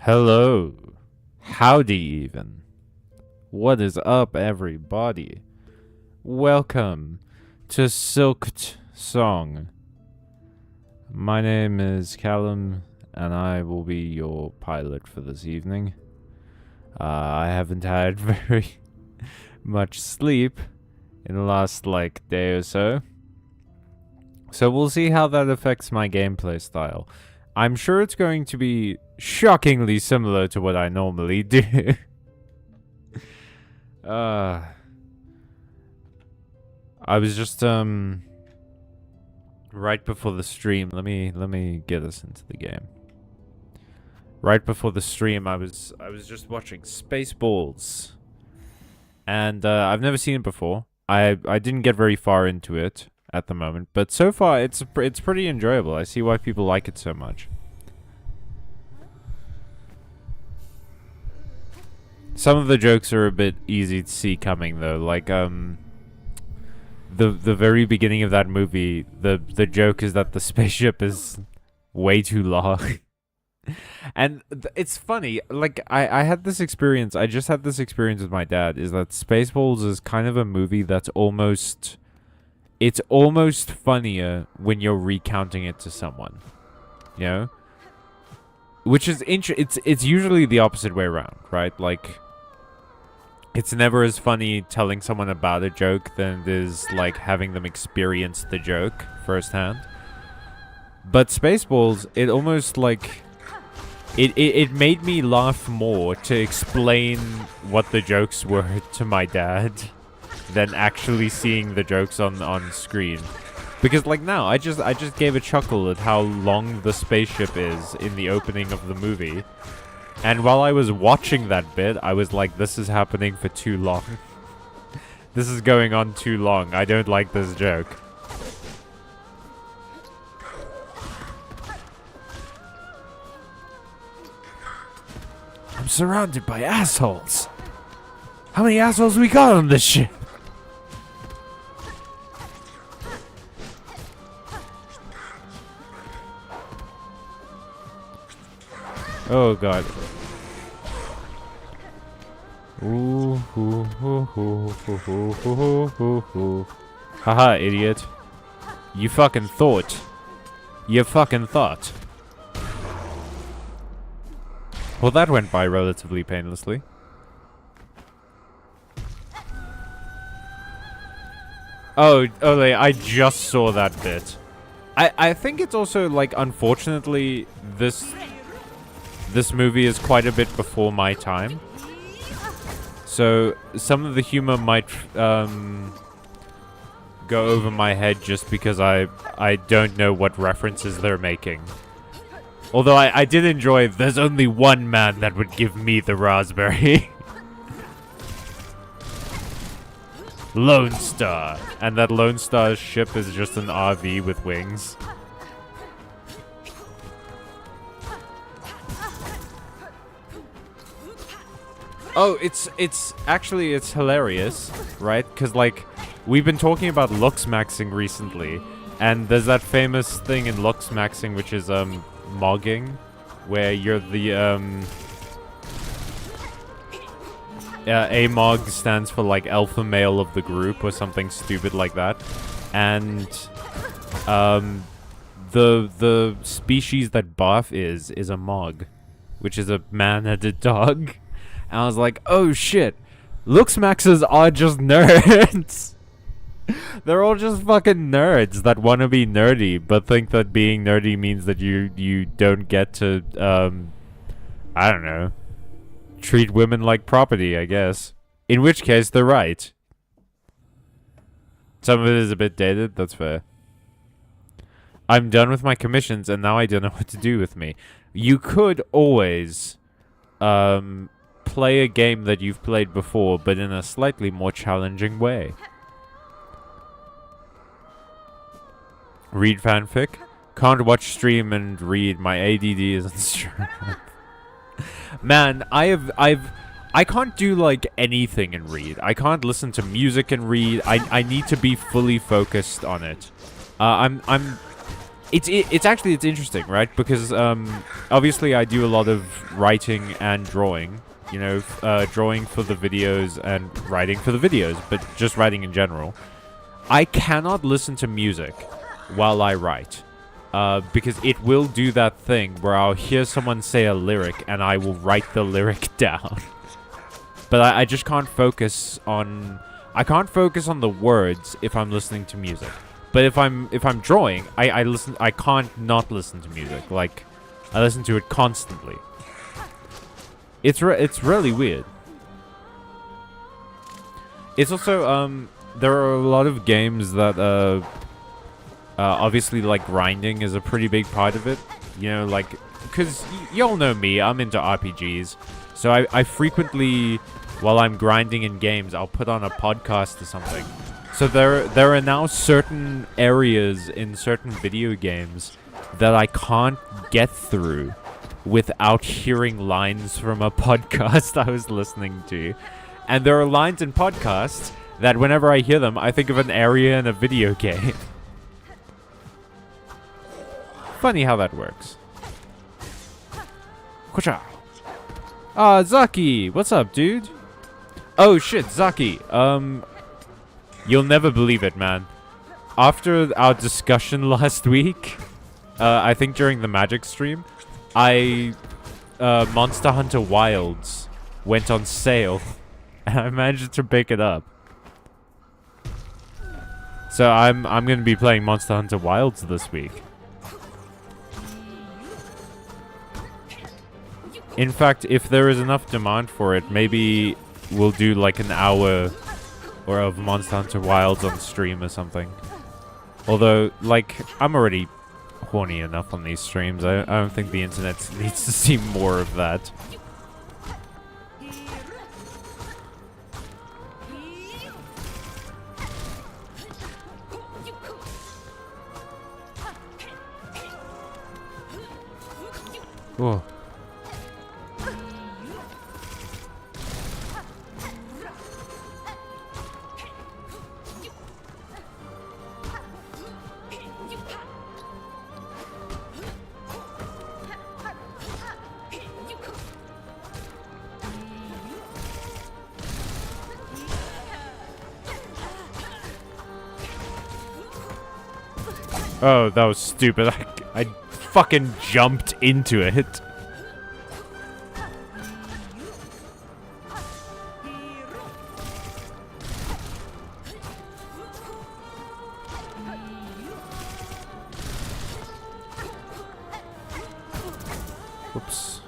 Hello. Howdy even. What is up, everybody? Welcome to Silksong. My name is Callum, and I will be your pilot for this evening. I haven't had very much sleep in the last, day or so. So we'll see how that affects my gameplay style. I'm sure it's going to be shockingly similar to what I normally do. I was just right before the stream. Let me get us into the game. Right before the stream, I was just watching Spaceballs, and I've never seen it before. I didn't get very far into it at the moment, but so far it's pretty enjoyable. I see why people like it so much. Some of the jokes are a bit easy to see coming though, like the very beginning of that movie, the joke is that the spaceship is way too long. And it's funny, like I had this experience, I just had this experience with my dad, is that Spaceballs is kind of a movie that's almost funnier when you're recounting it to someone, you know? Which is it's usually the opposite way around, right? Like, it's never as funny telling someone about a joke than it is like having them experience the joke firsthand. But Spaceballs, it almost like it made me laugh more to explain what the jokes were to my dad than actually seeing the jokes on screen. Because like now, I just gave a chuckle at how long the spaceship is in the opening of the movie. And while I was watching that bit, I was like, this is happening for too long. This is going on too long. I don't like this joke. I'm surrounded by assholes. How many assholes we got on this ship? Oh god. Ooh, ooh, ooh, ooh, ooh, ooh, ooh, ooh. Haha, idiot. You fucking thought. You fucking thought. Well, that went by relatively painlessly. Oh, Ole, I just saw that bit. I think it's also, like, unfortunately, this movie is quite a bit before my time. So, some of the humor might go over my head just because I don't know what references they're making. Although I did enjoy, there's only one man that would give me the raspberry. Lone Star. And that Lone Star's ship is just an RV with wings. Oh, it's actually, it's hilarious, right? Because, like, we've been talking about Luxmaxing recently, and there's that famous thing in Luxmaxing, which is, mogging, where you're the, AMOG stands for, like, alpha male of the group, or something stupid like that, and, the species that Barf is a Mog, which is a man-headed dog. And I was like, oh shit, Luxmaxers are just nerds. They're all just fucking nerds that want to be nerdy, but think that being nerdy means that you don't get to, I don't know, treat women like property, I guess. In which case, they're right. Some of it is a bit dated, that's fair. I'm done with my commissions, and now I don't know what to do with me. You could always, play a game that you've played before, but in a slightly more challenging way. Read fanfic? Can't watch stream and read. My ADD isn't strong. Man, I can't do like anything and read. I can't listen to music and read. I need to be fully focused on it. It's interesting, right? Because obviously I do a lot of writing and drawing. You know, drawing for the videos and writing for the videos, but just writing in general. I cannot listen to music while I write, because it will do that thing where I'll hear someone say a lyric and I will write the lyric down. But I just can't focus on... I can't focus on the words if I'm listening to music. But if I'm drawing, I can't not listen to music. Like, I listen to it constantly. It's really weird. It's also, there are a lot of games that, obviously, like, grinding is a pretty big part of it. You know, like, because y'all know me, I'm into RPGs. So I frequently, while I'm grinding in games, I'll put on a podcast or something. So there are now certain areas in certain video games that I can't get through without hearing lines from a podcast I was listening to. And there are lines in podcasts that whenever I hear them, I think of an area in a video game. Funny how that works. Ah, Zaki! What's up, dude? Oh shit, Zaki. You'll never believe it, man. After our discussion last week, I think during the Magic stream, Monster Hunter Wilds went on sale, and I managed to pick it up. So I'm gonna be playing Monster Hunter Wilds this week. In fact, if there is enough demand for it, maybe we'll do like an hour or of Monster Hunter Wilds on stream or something. Although, like, I'm already horny enough on these streams. I don't think the internet needs to see more of that. Whoa. Oh, that was stupid. I fucking jumped into it. Whoops.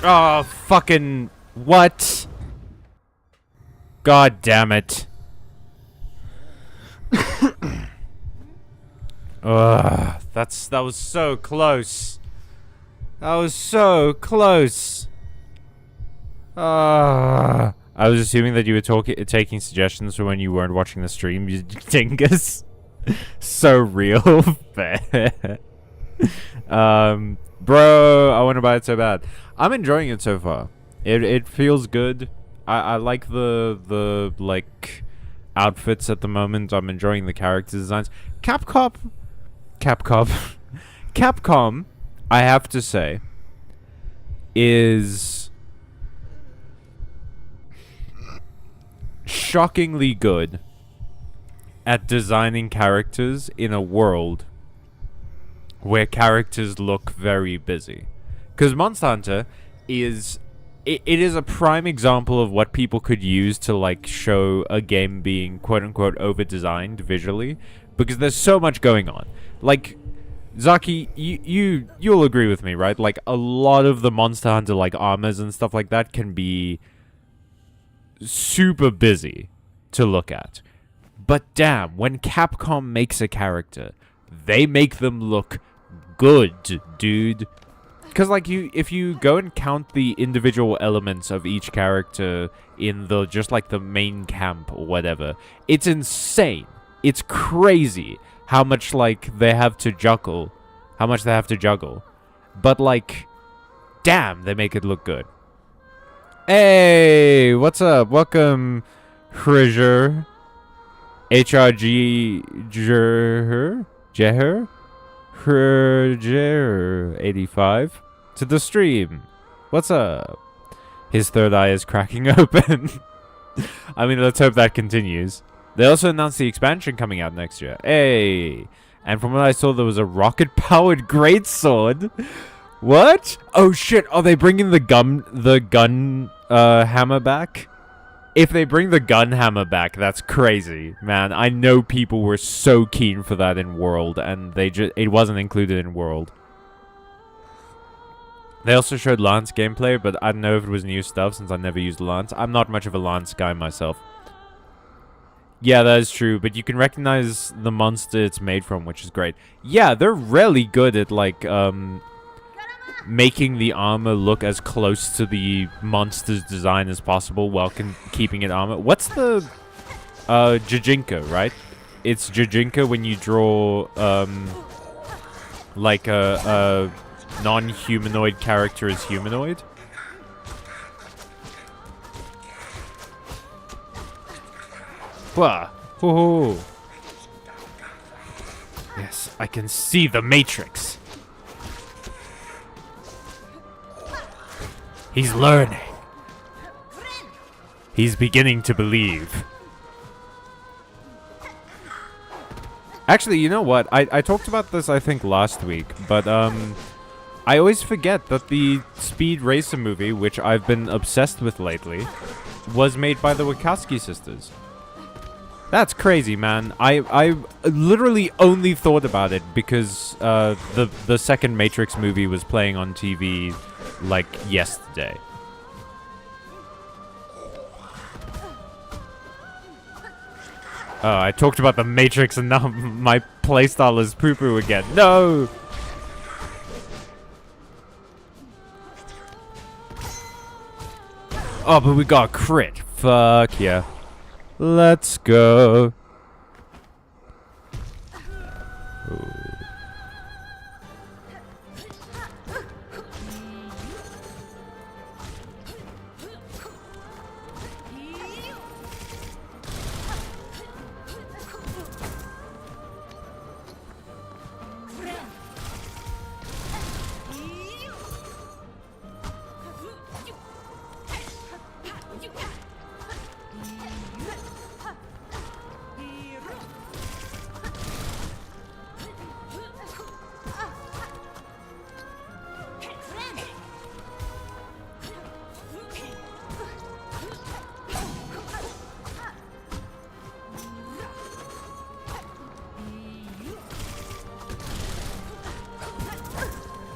Oh, fucking... What? God damn it. Ugh, that was so close. That was so close. I was assuming that you were taking suggestions for when you weren't watching the stream, you dingus. So real. Bro, I want to buy it so bad. I'm enjoying it so far. It feels good. I like the like outfits at the moment. I'm enjoying the character designs. Capcom, I have to say, is shockingly good at designing characters in a world where characters look very busy. Because Monster Hunter is... It is a prime example of what people could use to, like, show a game being quote-unquote over-designed visually. Because there's so much going on. Like, Zaki, you'll agree with me, right? Like, a lot of the Monster Hunter, like, armors and stuff like that can be super busy to look at. But damn, when Capcom makes a character, they make them look good, dude. Because, like, if you go and count the individual elements of each character in the, just, like, the main camp or whatever, it's insane. It's crazy how much, like, they have to juggle. How much they have to juggle. But, like, damn, they make it look good. Hey, what's up? Welcome, Hriger. HRG Jeher 85 to the stream. What's up? His third eye is cracking open. I mean, let's hope that continues. They also announced the expansion coming out next year. Hey, and from what I saw, there was a rocket-powered greatsword. What? Oh shit! Are they bringing the gun hammer back? If they bring the gun hammer back, that's crazy, man. I know people were so keen for that in World, and it wasn't included in World. They also showed Lance gameplay, but I don't know if it was new stuff since I never used Lance. I'm not much of a Lance guy myself. Yeah, that is true, but you can recognize the monster it's made from, which is great. Yeah, they're really good at, like, making the armor look as close to the monster's design as possible while keeping it armor. What's the Jajinka, right? It's Jajinka when you draw like a non-humanoid character as humanoid. Wah. Hoo-hoo. Yes, I can see the Matrix. He's learning. He's beginning to believe. Actually, you know what? I talked about this, I think, last week. But, I always forget that the Speed Racer movie, which I've been obsessed with lately, was made by the Wachowski sisters. That's crazy, man. I literally only thought about it because, the second Matrix movie was playing on TV like yesterday. Oh, I talked about the Matrix and now my playstyle is poo-poo again. No! Oh, but we got crit. Fuck yeah. Let's go. Ooh.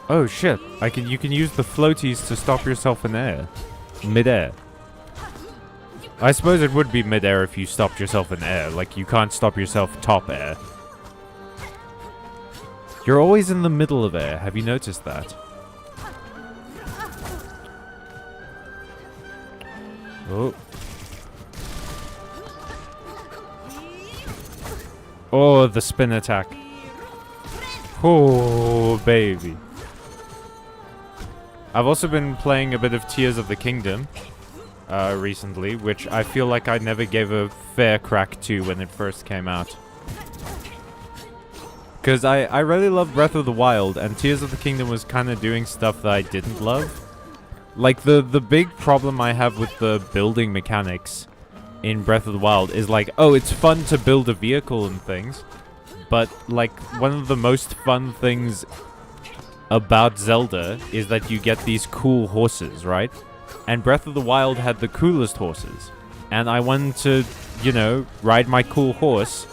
Oh shit, you can use the floaties to stop yourself in air. Mid-air. I suppose it would be mid-air if you stopped yourself in air. Like, you can't stop yourself top air. You're always in the middle of air. Have you noticed that? Oh. Oh, the spin attack. Oh, baby. I've also been playing a bit of Tears of the Kingdom recently, which I feel like I never gave a fair crack to when it first came out. Because I really loved Breath of the Wild, and Tears of the Kingdom was kind of doing stuff that I didn't love. Like, the big problem I have with the building mechanics in Breath of the Wild is like, oh, it's fun to build a vehicle and things, but like one of the most fun things about Zelda is that you get these cool horses, right? And Breath of the Wild had the coolest horses, and I wanted to, you know, ride my cool horse.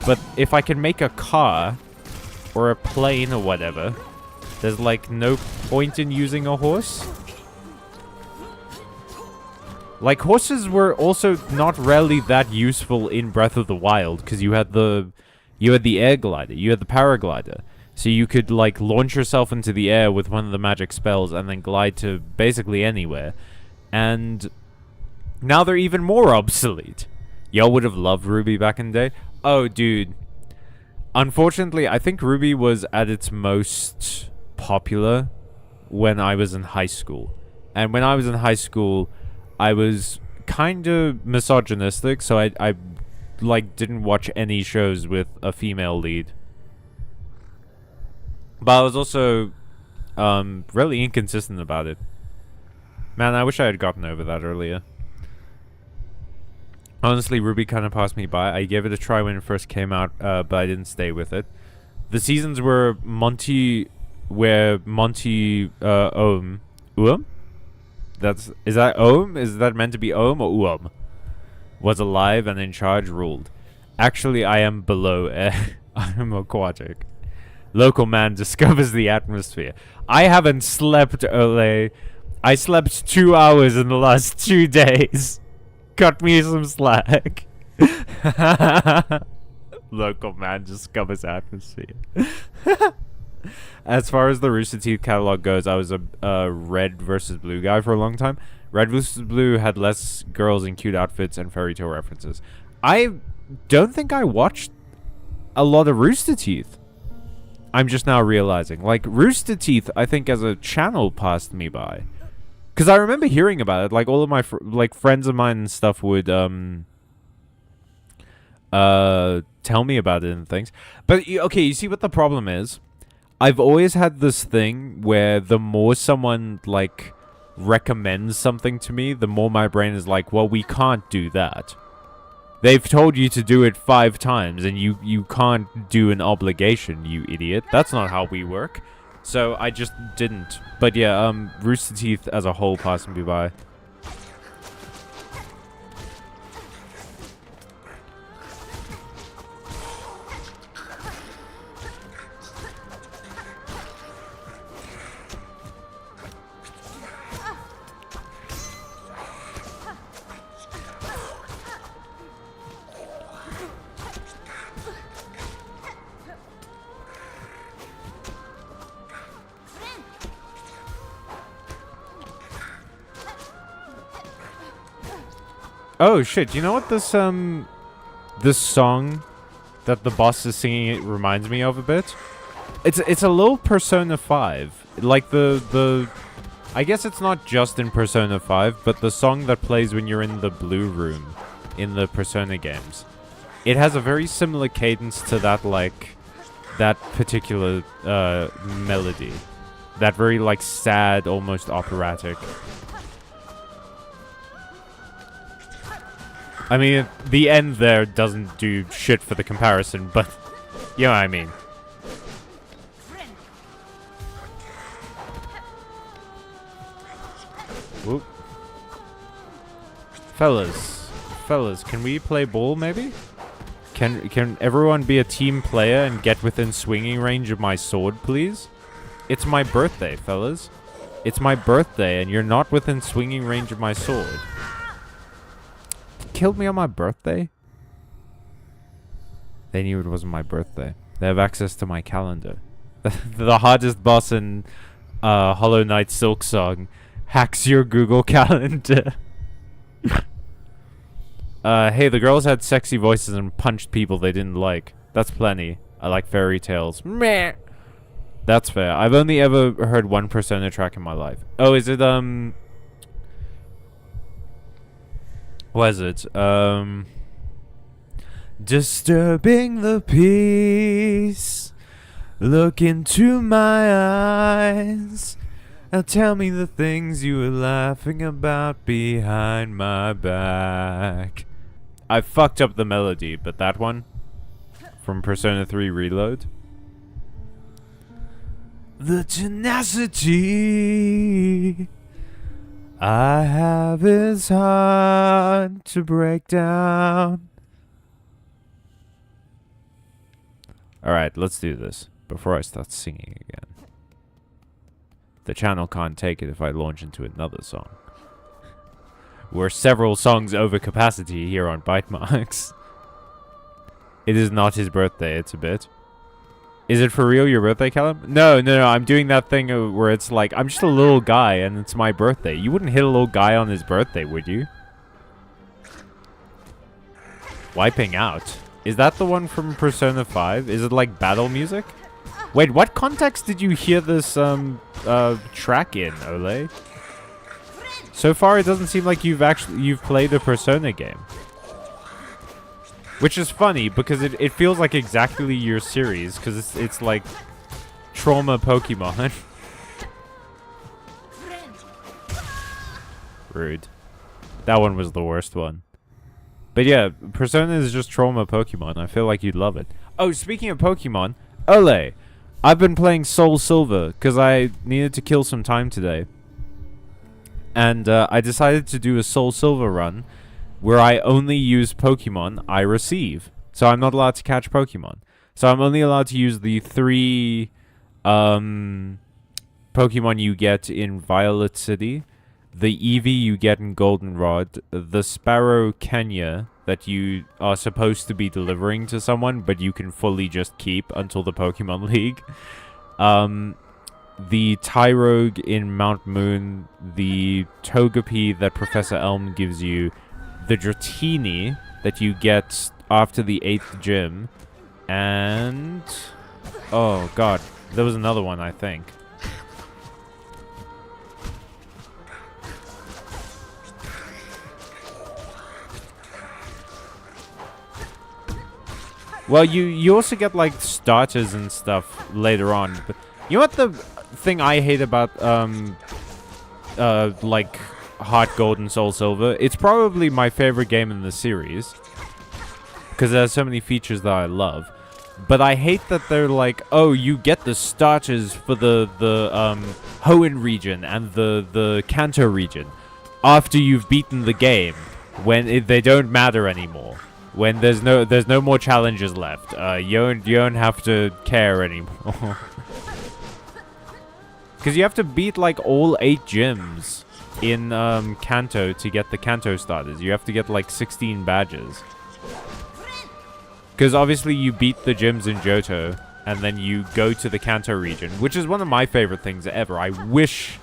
But if I can make a car or a plane or whatever, there's like no point in using a horse. Like, horses were also not really that useful in Breath of the Wild, because you had the air glider, you had the paraglider. So you could, like, launch yourself into the air with one of the magic spells and then glide to basically anywhere. And now they're even more obsolete. Y'all would have loved Ruby back in the day. Oh, dude. Unfortunately, I think Ruby was at its most popular when I was in high school. And when I was in high school, I was kind of misogynistic, so I like didn't watch any shows with a female lead. But I was also really inconsistent about it. Man, I wish I had gotten over that earlier. Honestly, Ruby kind of passed me by. I gave it a try when it first came out, but I didn't stay with it. The seasons where Monty Ohm, is that Ohm? Is that meant to be Ohm or Uom? Was alive and in charge ruled. Actually, I am below air. I am aquatic. Local man discovers the atmosphere. I haven't slept, Ole. I slept 2 hours in the last 2 days. Cut me some slack. Local man discovers atmosphere. As far as the Rooster Teeth catalog goes, I was a red versus blue guy for a long time. Red versus blue had less girls in cute outfits and fairy tale references. I don't think I watched a lot of Rooster Teeth. I'm just now realizing. Like, Rooster Teeth, I think as a channel passed me by. Because I remember hearing about it. Like, all of my friends of mine and stuff would tell me about it and things. But, okay, you see what the problem is? I've always had this thing where the more someone, like, recommends something to me, the more my brain is like, well, we can't do that. They've told you to do it 5 times, and you can't do an obligation, you idiot. That's not how we work. So I just didn't. But yeah, Rooster Teeth as a whole passed me by. Oh shit, you know what this song that the boss is singing it reminds me of a bit? It's a little Persona 5. Like I guess it's not just in Persona 5, but the song that plays when you're in the blue room in the Persona games. It has a very similar cadence to that, like, that particular melody. That very, like, sad, almost operatic. I mean, the end there doesn't do shit for the comparison, but you know what I mean. Whoop. Fellas, can we play ball maybe? Can everyone be a team player and get within swinging range of my sword, please? It's my birthday, fellas. It's my birthday and you're not within swinging range of my sword. Killed me on my birthday? They knew it wasn't my birthday. They have access to my calendar. The hardest boss in Hollow Knight Silksong hacks your Google Calendar. Hey, the girls had sexy voices and punched people they didn't like. That's plenty. I like fairy tales. Meh. That's fair. I've only ever heard one Persona track in my life. Oh, is it, what is it? Disturbing the peace. Look into my eyes. Now tell me the things you were laughing about behind my back. I fucked up the melody, but that one from Persona 3 Reload. The tenacity I have is hard to break down. Alright, let's do this before I start singing again. The channel can't take it if I launch into another song. We're several songs over capacity here on Byte Marx. It is not his birthday, it's a bit. Is it for real your birthday, Callum? No, I'm doing that thing where it's like, I'm just a little guy and it's my birthday. You wouldn't hit a little guy on his birthday, would you? Wiping out. Is that the one from Persona 5? Is it like battle music? Wait, what context did you hear this track in, Ole? So far, it doesn't seem like you've played a Persona game. Which is funny, because it feels like exactly your series, because it's like trauma Pokemon. Rude. That one was the worst one. But yeah, Persona is just trauma Pokemon. I feel like you'd love it. Oh, speaking of Pokemon, Ole! I've been playing Soul Silver, because I needed to kill some time today. And I decided to do a Soul Silver run, where I only use Pokemon I receive. So I'm not allowed to catch Pokemon. So I'm only allowed to use the 3 Pokemon you get in Violet City, the Eevee you get in Goldenrod, the Sparrow Kenya that you are supposed to be delivering to someone, but you can fully just keep until the Pokemon League. The Tyrogue in Mount Moon, the Togepi that Professor Elm gives you, the Dratini that you get after the 8th gym, and... oh god, there was another one, I think. Well, you also get, like, starters and stuff later on, but you know what the thing I hate about, like... Heart Gold and Soul Silver? It's probably my favorite game in the series, because there's so many features that I love. But I hate that they're like, oh, you get the starters for the Hoenn region and the Kanto region after you've beaten the game, when they don't matter anymore. When there's no more challenges left. You don't have to care anymore. Because you have to beat like all 8 gyms in Kanto to get the Kanto starters. You have to get like 16 badges. Because obviously you beat the gyms in Johto, and then you go to the Kanto region, which is one of my favorite things ever. I wish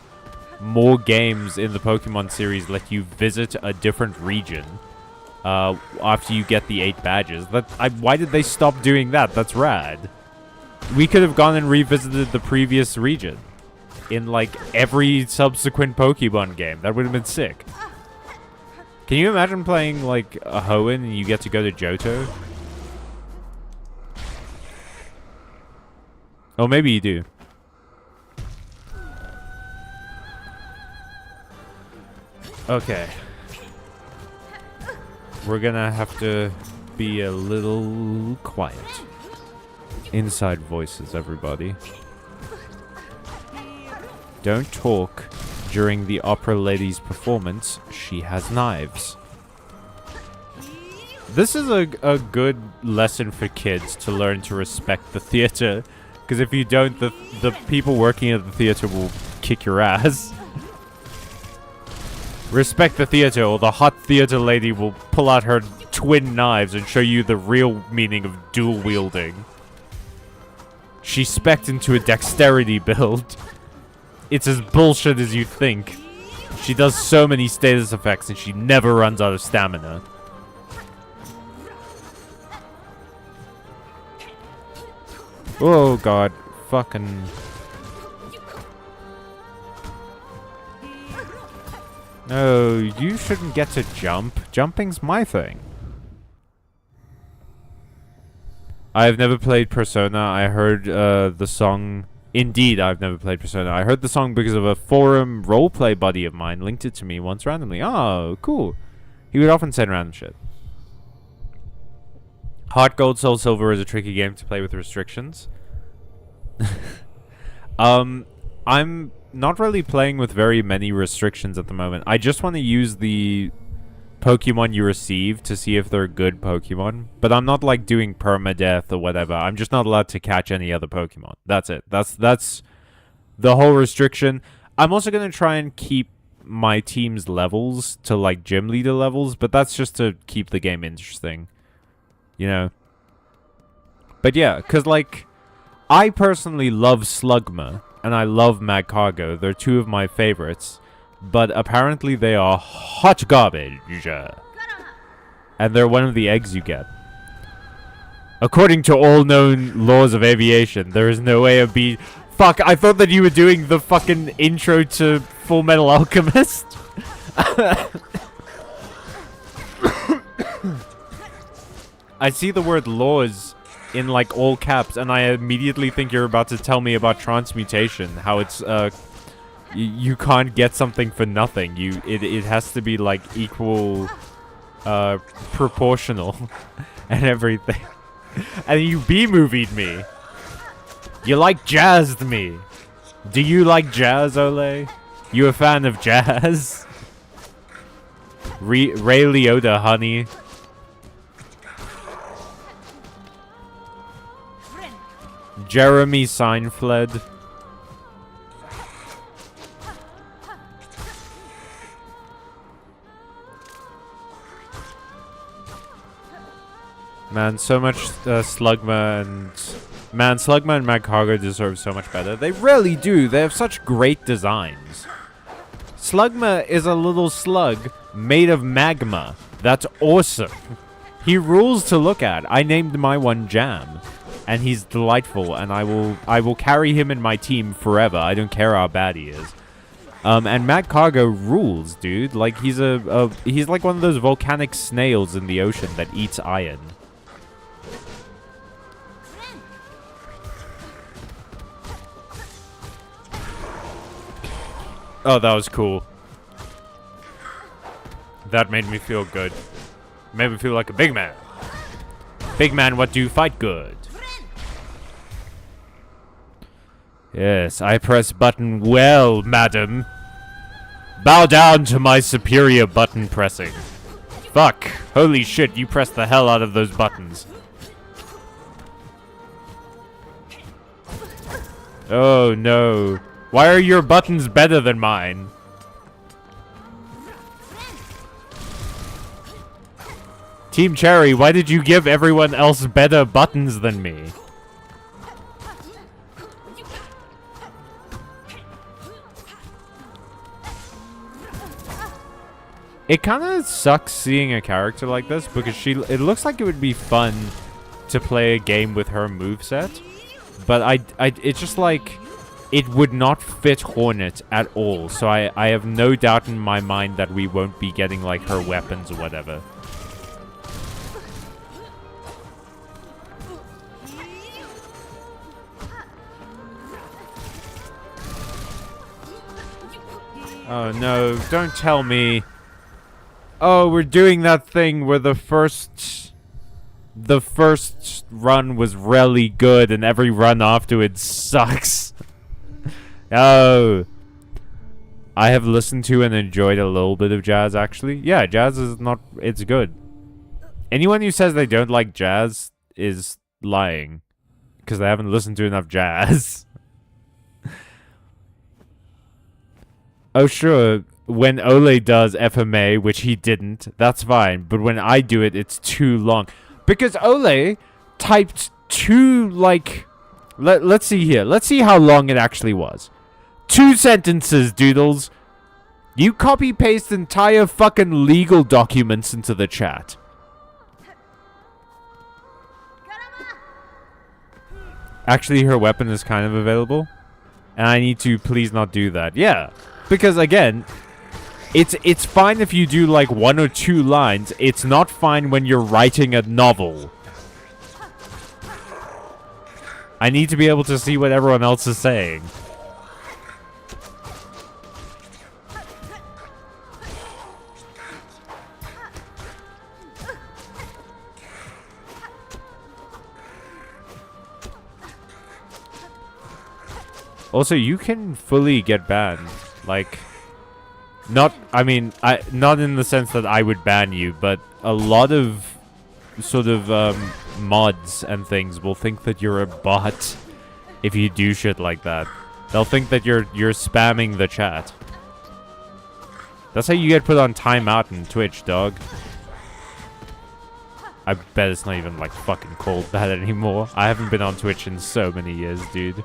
more games in the Pokemon series let you visit a different region after you get the 8 badges. Why did they stop doing that? That's rad. We could have gone and revisited the previous region in like every subsequent Pokemon game. That would have been sick. Can you imagine playing like a Hoenn and you get to go to Johto? Oh, maybe you do. Okay. We're gonna have to be a little quiet. Inside voices, everybody. Don't talk during the opera lady's performance. She has knives. This is a good lesson for kids to learn to respect the theater. Because if you don't, the people working at the theater will kick your ass. Respect the theater, or the hot theater lady will pull out her twin knives and show you the real meaning of dual wielding. She spec'd into a dexterity build. It's as bullshit as you think. She does so many status effects and she never runs out of stamina. Oh god. Fucking... No, you shouldn't get to jump. Jumping's my thing. I've never played Persona. I heard the song... Indeed, I've never played Persona. I heard the song because of a forum roleplay buddy of mine linked it to me once randomly. Oh, cool. He would often send random shit. Heart Gold Soul Silver is a tricky game to play with restrictions. I'm not really playing with very many restrictions at the moment. I just want to use the Pokemon you receive to see if they're good Pokemon. But I'm not like doing permadeath or whatever. I'm just not allowed to catch any other Pokemon. That's it. That's the whole restriction. I'm also going to try and keep my team's levels to like gym leader levels, but that's just to keep the game interesting. You know? But yeah, because like, I personally love Slugma, and I love Magcargo. They're two of my favorites, but apparently they are hot garbage. And they're one of the eggs you get. According to all known laws of aviation, there is no way a bee... Fuck, I thought that you were doing the fucking intro to Full Metal Alchemist. I see the word laws in like all caps, and I immediately think you're about to tell me about transmutation, how it's you can't get something for nothing. It has to be like equal proportional and everything. And you B-movied me. You like jazzed me. Do you like jazz, Ole? You a fan of jazz? Ray Liotta, honey. Jeremy Seinfeld. Man, so much Slugma and... Man, Slugma and Magcargo deserve so much better. They really do. They have such great designs. Slugma is a little slug made of magma. That's awesome. He rules to look at. I named my one Jam. And he's delightful, and I will carry him in my team forever. I don't care how bad he is. And Magcargo rules, dude. Like, he's he's like one of those volcanic snails in the ocean that eats iron. Oh, that was cool. That made me feel good. Made me feel like a big man. Big man, what do? Fight good. Yes, I press button well, madam. Bow down to my superior button pressing. Fuck. Holy shit, you pressed the hell out of those buttons. Oh, no. Why are your buttons better than mine? Team Cherry, why did you give everyone else better buttons than me? It kind of sucks seeing a character like this because it looks like it would be fun to play a game with her moveset. But it's just like, it would not fit Hornet at all. So I have no doubt in my mind that we won't be getting like her weapons or whatever. Oh no, don't tell me. Oh, we're doing that thing where the first run was really good and every run afterwards sucks. Oh. I have listened to and enjoyed a little bit of jazz, actually. Yeah, jazz is not... It's good. Anyone who says they don't like jazz is lying. Because they haven't listened to enough jazz. Oh, sure. When Ole does FMA, which he didn't, that's fine. But when I do it, it's too long. Because Ole typed two, like... Let's see here. Let's see how long it actually was. 2 sentences, doodles. You copy-paste entire fucking legal documents into the chat. Actually, her weapon is kind of available. And I need to please not do that. Yeah. Because, again... It's fine if you do like 1 or 2 lines. It's not fine when you're writing a novel. I need to be able to see what everyone else is saying. Also, you can fully get banned. Like, not not in the sense that I would ban you, but a lot of sort of mods and things will think that you're a bot if you do shit like that. They'll think that you're spamming the chat. That's how you get put on timeout in Twitch, dog. I bet it's not even like fucking called that anymore. I haven't been on Twitch in so many years, dude.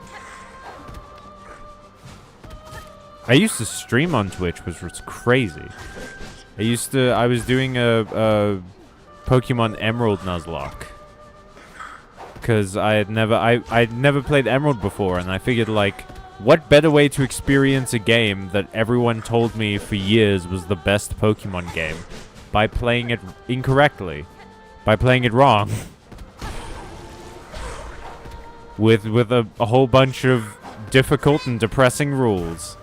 I used to stream on Twitch, which was crazy. I was doing a Pokemon Emerald Nuzlocke. Because I'd never played Emerald before, and I figured, like, what better way to experience a game that everyone told me for years was the best Pokemon game? By playing it incorrectly. By playing it wrong. With a whole bunch of difficult and depressing rules.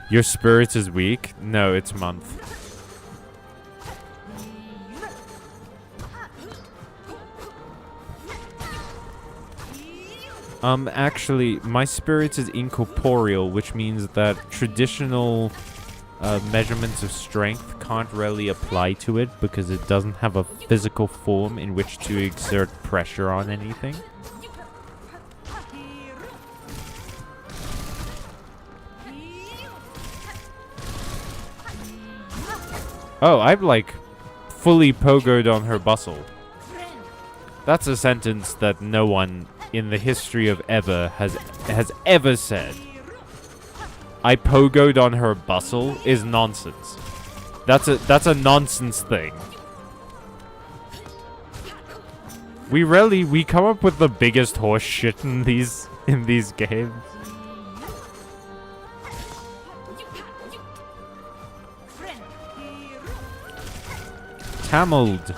Your spirit is weak? No, it's month. Actually, my spirit is incorporeal, which means that traditional measurements of strength can't really apply to it because it doesn't have a physical form in which to exert pressure on anything. Oh, I've like fully pogoed on her bustle. That's a sentence that no one in the history of ever has ever said. I pogoed on her bustle is nonsense. That's a nonsense thing. We come up with the biggest horse shit in these games. Tamiled.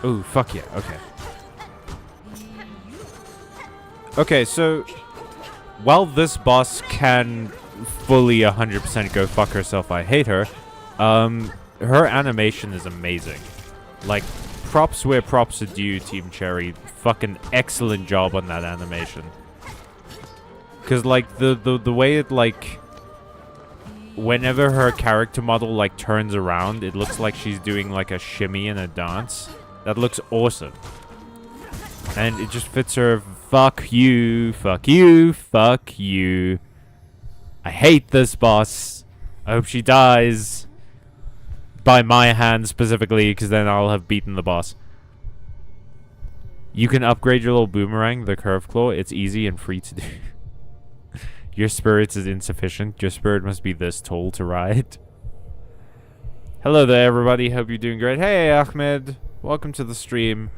Oh, fuck yeah. Okay. Okay, so while this boss can fully 100% go fuck herself, I hate her, her animation is amazing. Like, props where props are due, Team Cherry. Fucking excellent job on that animation. Because, like, the way it, like, whenever her character model, like, turns around, it looks like she's doing, like, a shimmy and a dance. That looks awesome. And it just fits her. Fuck you, fuck you, fuck you. I hate this boss. I hope she dies. By my hand specifically, because then I'll have beaten the boss. You can upgrade your little boomerang, the curve claw. It's easy and free to do. Your spirit is insufficient. Your spirit must be this tall to ride. Hello there, everybody. Hope you're doing great. Hey, Ahmed. Welcome to the stream.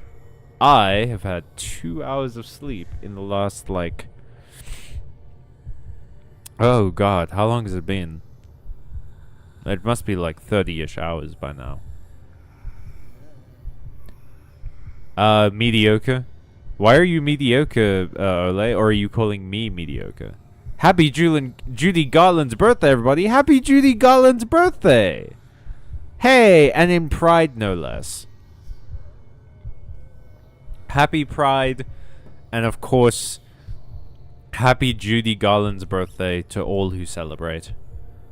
I have had 2 hours of sleep in the last, like... Oh, God. How long has it been? It must be, like, 30-ish hours by now. Mediocre? Why are you mediocre, Ole? Or are you calling me mediocre? Happy Judy Garland's birthday, everybody! Happy Judy Garland's birthday! Hey! And in Pride, no less. Happy Pride, and of course, happy Judy Garland's birthday to all who celebrate,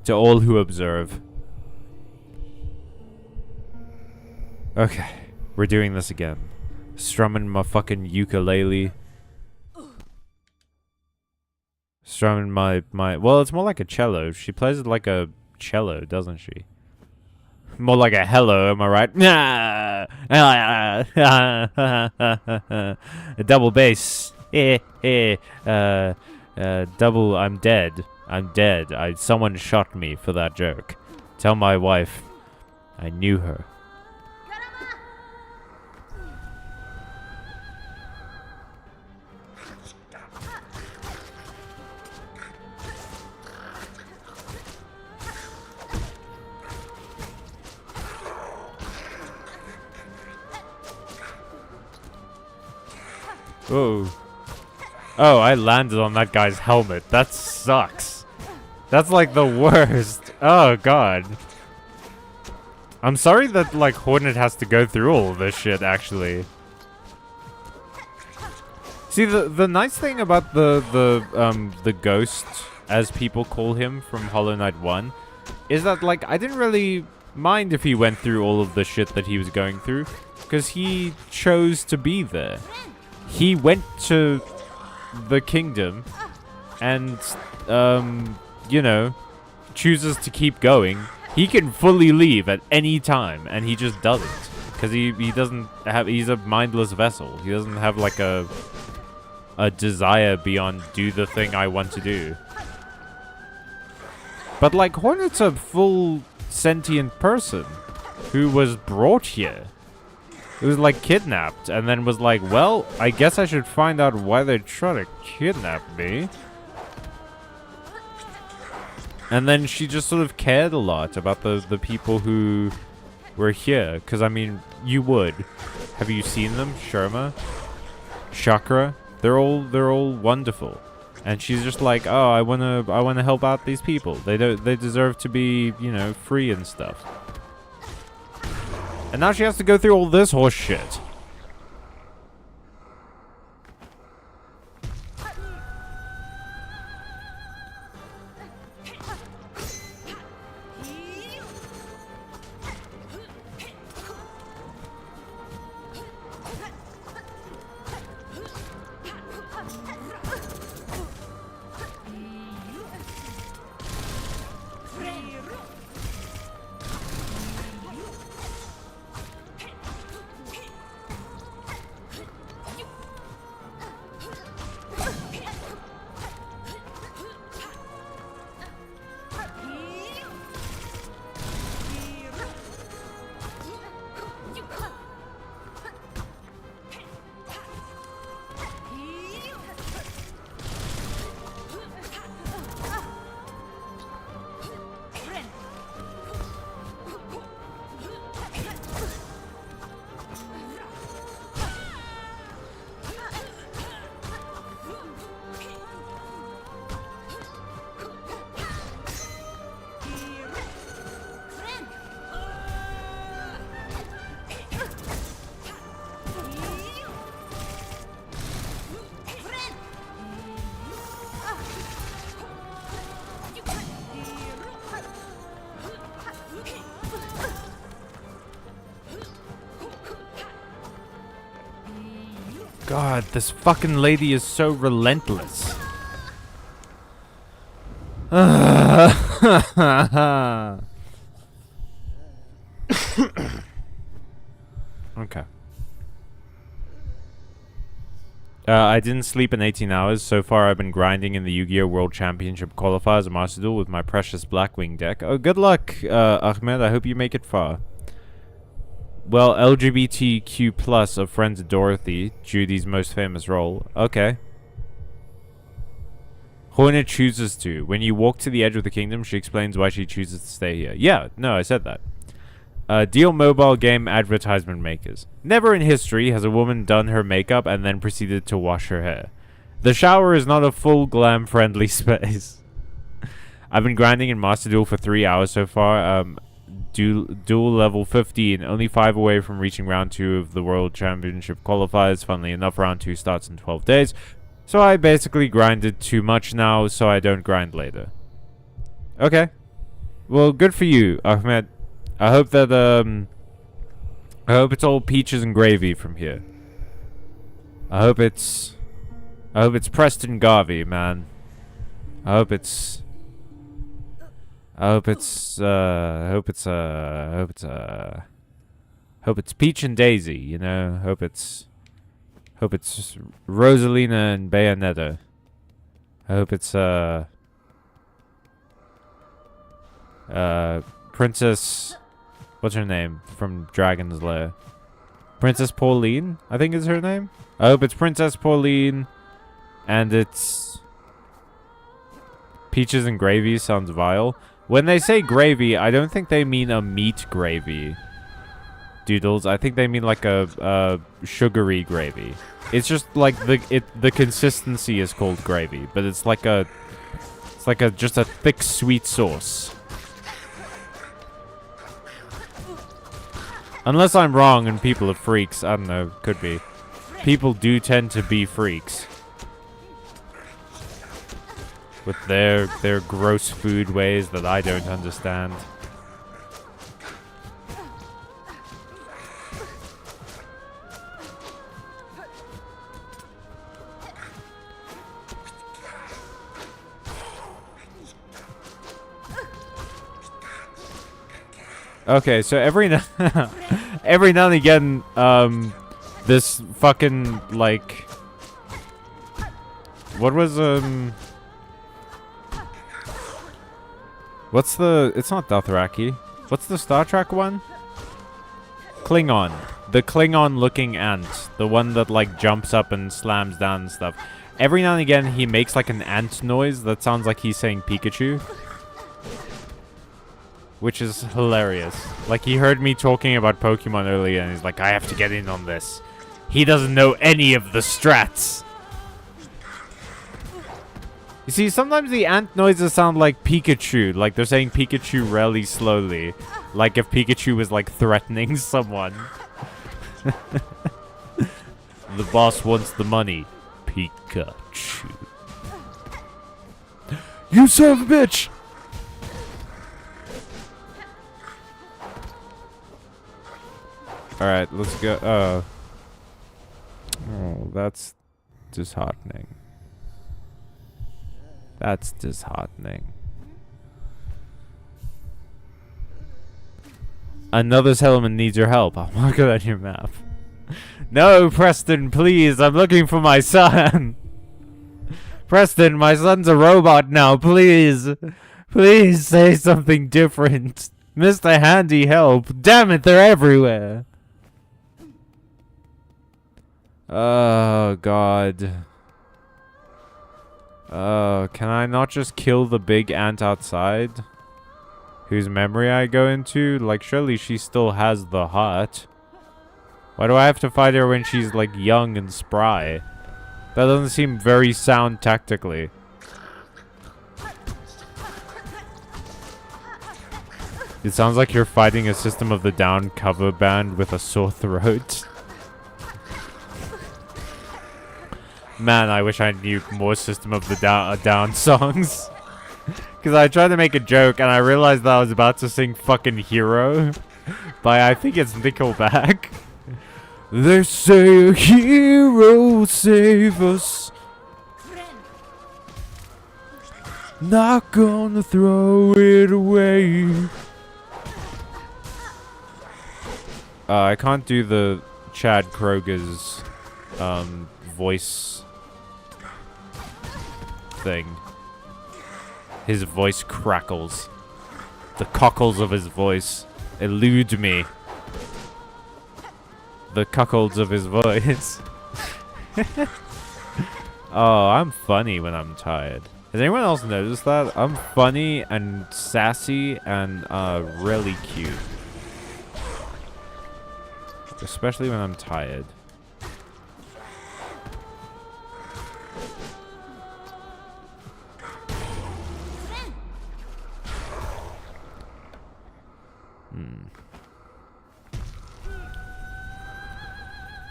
to all who observe. Okay, we're doing this again. Strumming my fucking ukulele. Strumming my well, it's more like a cello. She plays it like a cello, doesn't she? More like a hello, am I right? A double bass. Double, I'm dead. I'm dead. Someone shot me for that joke. Tell my wife I knew her. Oh. Oh, I landed on that guy's helmet. That sucks. That's like the worst. Oh god. I'm sorry that like Hornet has to go through all of this shit actually. See, the nice thing about the ghost, as people call him from Hollow Knight 1, is that like I didn't really mind if he went through all of the shit that he was going through, because he chose to be there. He went to the kingdom and you know, chooses to keep going. He can fully leave at any time, and he just doesn't, because he doesn't have, he's a mindless vessel. He doesn't have like a desire beyond do the thing I want to do. But like Hornet's a full sentient person who was brought here. It was like kidnapped, and then was like, well, I guess I should find out why they're trying to kidnap me. And then she just sort of cared a lot about the people who were here. Because, I mean, you would. Have you seen them? Sherma? Chakra? They're all wonderful. And she's just like, oh, I wanna help out these people. They deserve to be, you know, free and stuff. And now she has to go through all this horse shit. God, this fucking lady is so relentless. Okay. I didn't sleep in 18 hours. So far, I've been grinding in the Yu-Gi-Oh! World Championship qualifiers and Master Duel with my precious Blackwing deck. Oh, good luck, Ahmed. I hope you make it far. Well, LGBTQ plus of Friends of Dorothy, Judy's most famous role. Okay. Hornet chooses to. When you walk to the edge of the kingdom, she explains why she chooses to stay here. Yeah, no, I said that. Deal mobile game advertisement makers. Never in history has a woman done her makeup and then proceeded to wash her hair. The shower is not a full glam-friendly space. I've been grinding in Master Duel for 3 hours so far. Duel level 15, only 5 away from reaching round 2 of the World Championship qualifiers. Funnily enough, round 2 starts in 12 days. So I basically grinded too much now, so I don't grind later. Okay. Well, good for you, Ahmed. I hope that, I hope it's all peaches and gravy from here. I hope it's Preston Garvey, man. I hope it's Peach and Daisy, you know. Hope it's Rosalina and Bayonetta. I hope it's Princess, what's her name from Dragon's Lair? Princess Pauline, I think is her name. I hope it's Princess Pauline, and it's Peaches and Gravy. Sounds vile. When they say gravy, I don't think they mean a meat gravy, Doodles. I think they mean like a sugary gravy. It's just like the consistency is called gravy, but it's like like just a thick sweet sauce. Unless I'm wrong and people are freaks. I don't know. Could be. People do tend to be freaks. With their gross food ways that I don't understand. Okay, so every now and again, this fucking, like, what was, what's the, it's not Dothraki. What's the Star Trek one? Klingon. The Klingon-looking ant. The one that, like, jumps up and slams down and stuff. Every now and again, he makes, like, an ant noise that sounds like he's saying Pikachu. Which is hilarious. Like, he heard me talking about Pokemon earlier, and he's like, I have to get in on this. He doesn't know any of the strats. You see, sometimes the ant noises sound like Pikachu. Like, they're saying Pikachu really slowly. Like, if Pikachu was, like, threatening someone. The boss wants the money. Pikachu. You son of a bitch! Alright, let's go. Oh, that's disheartening. That's disheartening. Another settlement needs your help. I'll mark it on your map. No, Preston, please. I'm looking for my son. Preston, my son's a robot now. Please. Please say something different. Mr. Handy, help. Damn it, they're everywhere. Oh, God. Can I not just kill the big ant outside? Whose memory I go into? Like, surely she still has the heart. Why do I have to fight her when she's, like, young and spry? That doesn't seem very sound tactically. It sounds like you're fighting a System of the Down cover band with a sore throat. Man, I wish I knew more System of the Down songs. Because I tried to make a joke and I realized that I was about to sing fucking Hero by, I think it's Nickelback. They say a hero save us. Not gonna throw it away. I can't do the Chad Kroger's voice thing. His voice crackles. The cockles of his voice elude me. The cuckolds of his voice. Oh, I'm funny when I'm tired. Has anyone else noticed that? I'm funny and sassy and really cute. Especially when I'm tired.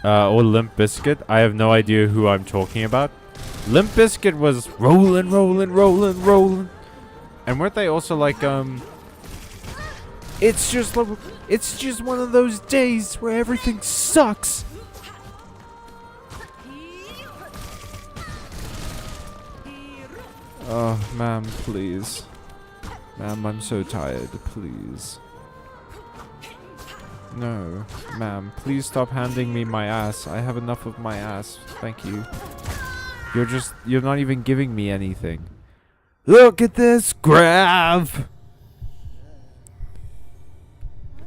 Or Limp Bizkit. I have no idea who I'm talking about. Limp Bizkit was rolling, rolling, rolling, rolling. And weren't they also like, it's just one of those days where everything sucks. Oh, ma'am, please. Ma'am, I'm so tired, please. No, ma'am, please stop handing me my ass. I have enough of my ass. Thank you. You're not even giving me anything. Look at this graph!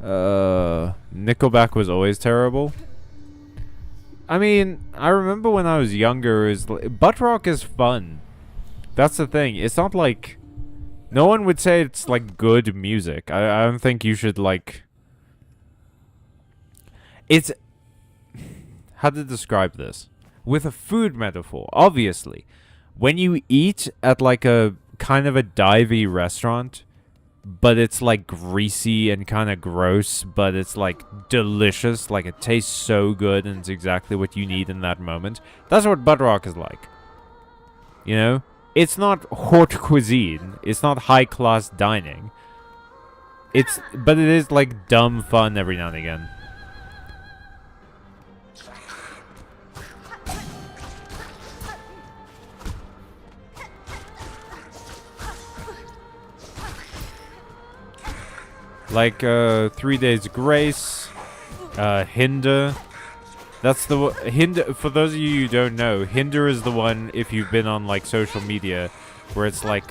Nickelback was always terrible. I mean, I remember when I was younger, butt rock is fun. That's the thing. It's not like... No one would say it's, like, good music. I don't think you should, like... It's... How to describe this? With a food metaphor, obviously. When you eat at, like, a kind of a divey restaurant, but it's like greasy and kind of gross, but it's like delicious. Like it tastes so good and it's exactly what you need in that moment. That's what Budrock is like. You know? It's not haute cuisine. It's not high class dining. But it is like dumb fun every now and again. Like 3 Days Grace, Hinder. That's the Hinder. For those of you who don't know, Hinder is the one, if you've been on like social media, where it's like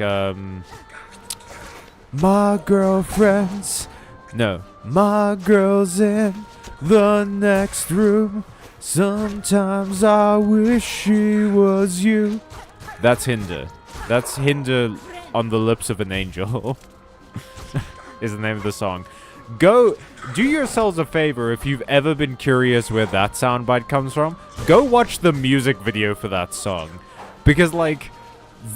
my girlfriend's, no, my girl's in the next room. Sometimes I wish she was you. That's Hinder. That's Hinder on the lips of an angel. Is the name of the song. Go do yourselves a favor if you've ever been curious where that soundbite comes from. Go watch the music video for that song. Because, like,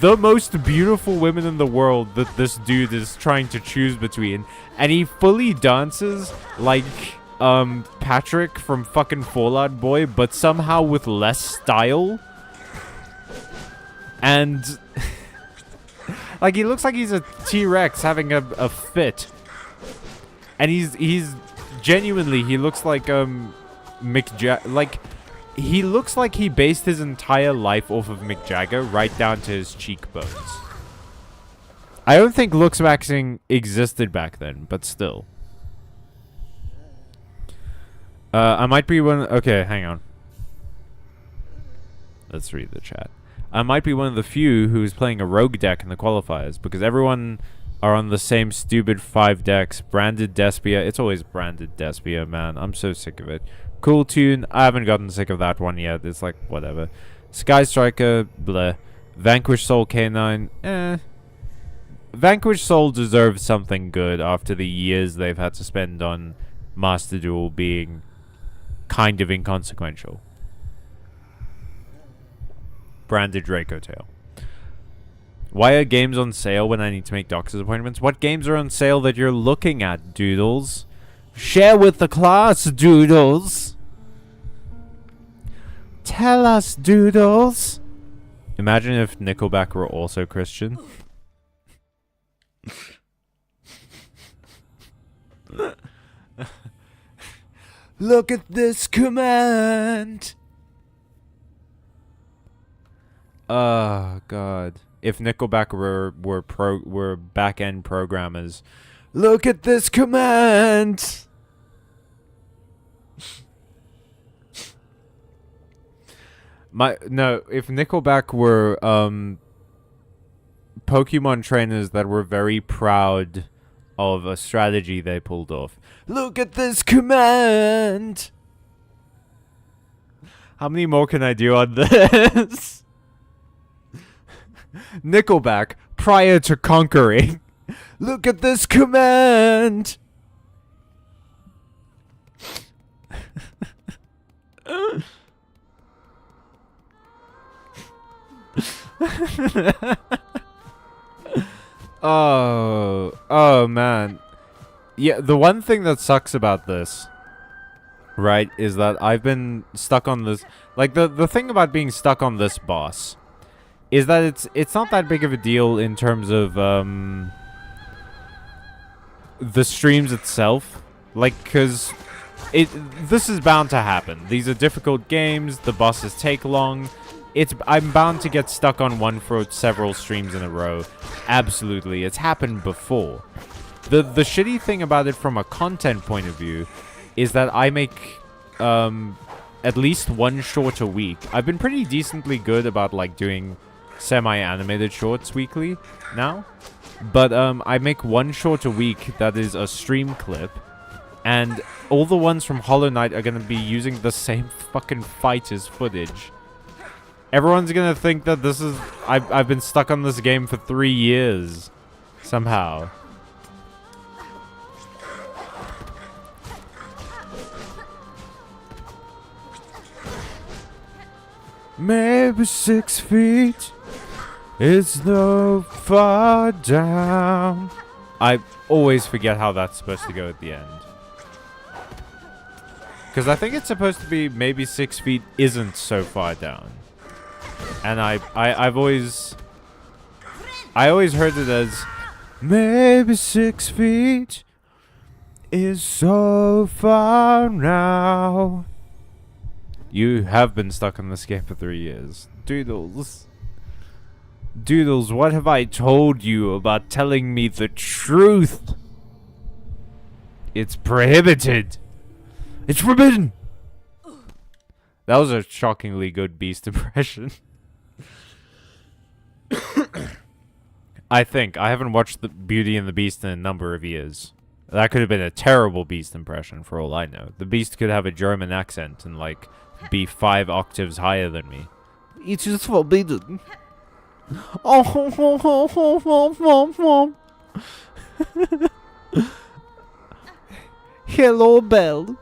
the most beautiful women in the world that this dude is trying to choose between, and he fully dances like Patrick from fucking Fall Out Boy, but somehow with less style. And like, he looks like he's a T-Rex having a fit. And he's genuinely, he looks like Mick Jagger. Like, he looks like he based his entire life off of Mick Jagger, right down to his cheekbones. I don't think looks maxing existed back then, but still. I might be one. Okay, hang on. Let's read the chat. I might be one of the few who's playing a rogue deck in the qualifiers, because everyone are on the same stupid 5 decks. Branded Despia. It's always branded Despia, man. I'm so sick of it. Cool Tune. I haven't gotten sick of that one yet. It's like, whatever. Sky Striker. Bleh. Vanquish Soul K9. Vanquish Soul deserves something good after the years they've had to spend on Master Duel being kind of inconsequential. Branded Draco Tail. Why are games on sale when I need to make doctor's appointments? What games are on sale that you're looking at, Doodles? Share with the class, Doodles. Tell us, Doodles. Imagine if Nickelback were also Christian. Look at this command. Oh God. If Nickelback were back-end programmers. Look at this command. If Nickelback were Pokemon trainers that were very proud of a strategy they pulled off. Look at this command. How many more can I do on this? Nickelback, prior to conquering. Look at this command. Oh man. Yeah, the one thing that sucks about this, right, is that I've been stuck on this. Like, the thing about being stuck on this boss is that it's not that big of a deal in terms of the streams itself. Like, because this is bound to happen. These are difficult games. The bosses take long. I'm bound to get stuck on one for several streams in a row. Absolutely. It's happened before. The shitty thing about it from a content point of view is that I make at least one short a week. I've been pretty decently good about like doing semi-animated shorts weekly now. But I make one short a week that is a stream clip. And all the ones from Hollow Knight are going to be using the same fucking fight as footage. Everyone's going to think that this is... I've been stuck on this game for 3 years. Somehow. Maybe 6 feet. It's no far down. I always forget how that's supposed to go at the end. Because I think it's supposed to be maybe 6 feet isn't so far down. And I've always heard it as maybe 6 feet is so far now. You have been stuck on this game for 3 years. Doodles. Doodles, what have I told you about telling me the truth? It's prohibited. It's forbidden. That was a shockingly good Beast impression. I think. I haven't watched the Beauty and the Beast in a number of years. That could have been a terrible Beast impression for all I know. The Beast could have a German accent and, like, be 5 octaves higher than me. It is forbidden. Hello, Belle.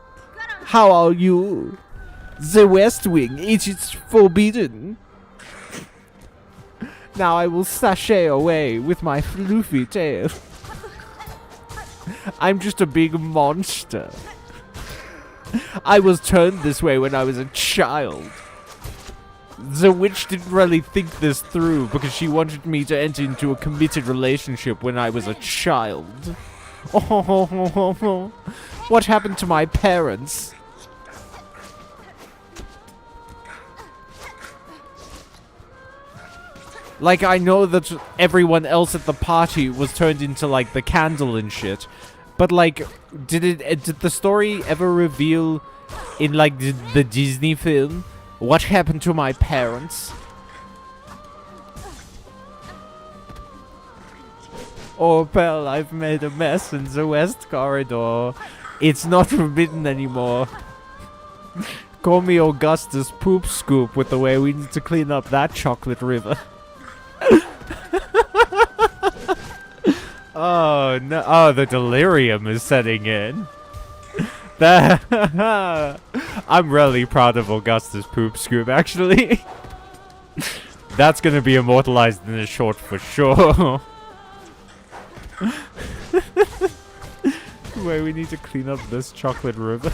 How are you? The West Wing, it is forbidden. Now I will sashay away with my floofy tail. I'm just a big monster. I was turned this way when I was a child. The witch didn't really think this through because she wanted me to enter into a committed relationship when I was a child. Oh, what happened to my parents? Like, I know that everyone else at the party was turned into, like, the candle and shit. But, like, did the story ever reveal in, like, the Disney film what happened to my parents? Oh, Pell, I've made a mess in the West Corridor. It's not forbidden anymore. Call me Augustus Poop Scoop with the way we need to clean up that chocolate river. Oh, no. Oh, the delirium is setting in. I'm really proud of Augustus Poop Scoop, actually. That's gonna be immortalized in a short for sure. Wait, we need to clean up this chocolate river.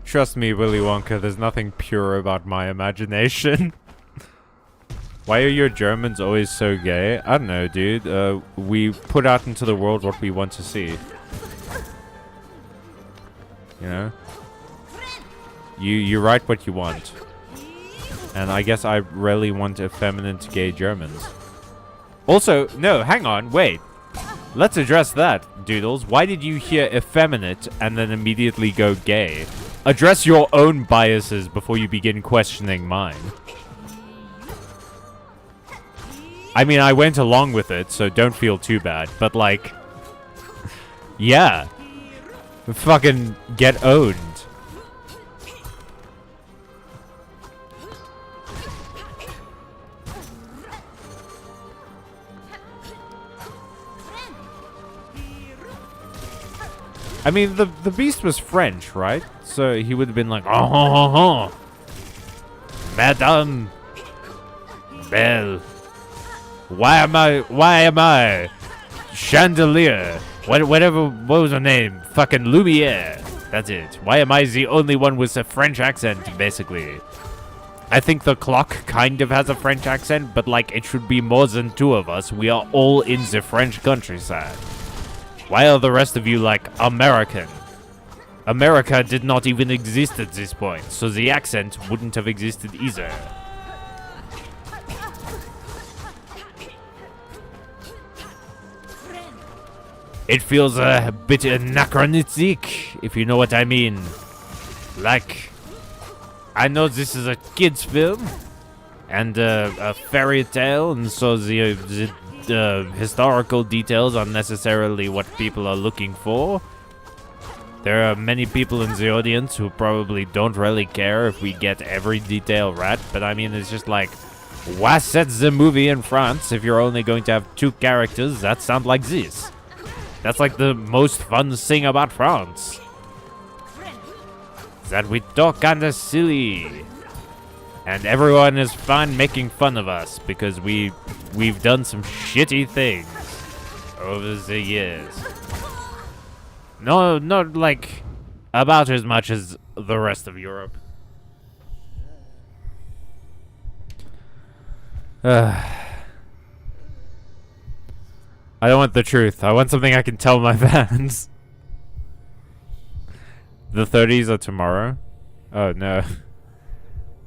Trust me, Willy Wonka, there's nothing pure about my imagination. Why are your Germans always so gay? I don't know, dude. We put out into the world what we want to see. You know? You write what you want. And I guess I really want effeminate gay Germans. Also, no, hang on, wait. Let's address that, Doodles. Why did you hear effeminate and then immediately go gay? Address your own biases before you begin questioning mine. I mean, I went along with it, so don't feel too bad. But, like, yeah. Fucking get owned. I mean, the Beast was French, right? So he would have been like, oh, Madame Belle. Why am I Chandelier? What was her name? Fucking Lumiere. That's it. Why am I the only one with a French accent, basically? I think the clock kind of has a French accent, but like it should be more than 2 of us. We are all in the French countryside. Why are the rest of you like American? America did not even exist at this point, so the accent wouldn't have existed either. It feels a bit anachronistic, if you know what I mean. Like, I know this is a kid's film and a fairy tale, and so the historical details aren't necessarily what people are looking for. There are many people in the audience who probably don't really care if we get every detail right, but I mean, it's just like, why set the movie in France if you're only going to have 2 characters that sound like this? That's like the most fun thing about France. that we talk kinda silly. And everyone is fine making fun of us because we've done some shitty things over the years. No, not like about as much as the rest of Europe. I don't want the truth. I want something I can tell my fans. The 30s are tomorrow? Oh, no.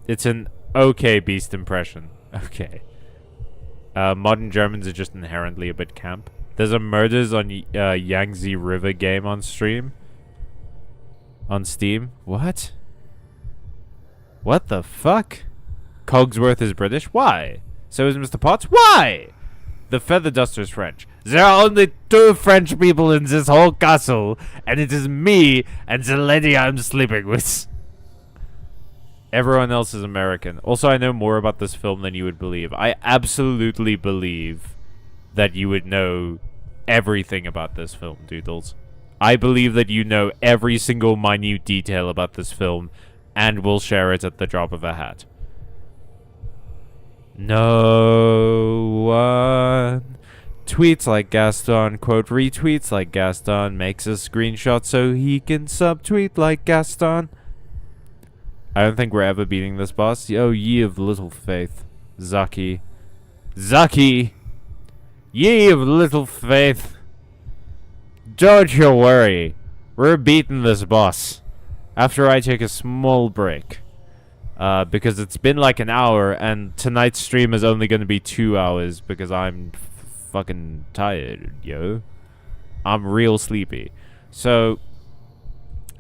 It's an okay Beast impression. Okay. Modern Germans are just inherently a bit camp. There's a Murders on Yangtze River game on stream. On Steam. What? What the fuck? Cogsworth is British? Why? So is Mr. Potts? Why? The Feather Duster's French. There are only 2 French people in this whole castle, and it is me and the lady I'm sleeping with. Everyone else is American. Also, I know more about this film than you would believe. I absolutely believe that you would know everything about this film, Doodles. I believe that you know every single minute detail about this film and will share it at the drop of a hat. No one tweets like Gaston, quote, retweets like Gaston, makes a screenshot so he can subtweet like Gaston. I don't think we're ever beating this boss. Oh, ye of little faith. Zaki. Zaki! Ye of little faith. Don't you worry. We're beating this boss. After I take a small break. Because it's been like an hour, and tonight's stream is only going to be 2 hours because I'm fucking tired, yo. I'm real sleepy. So,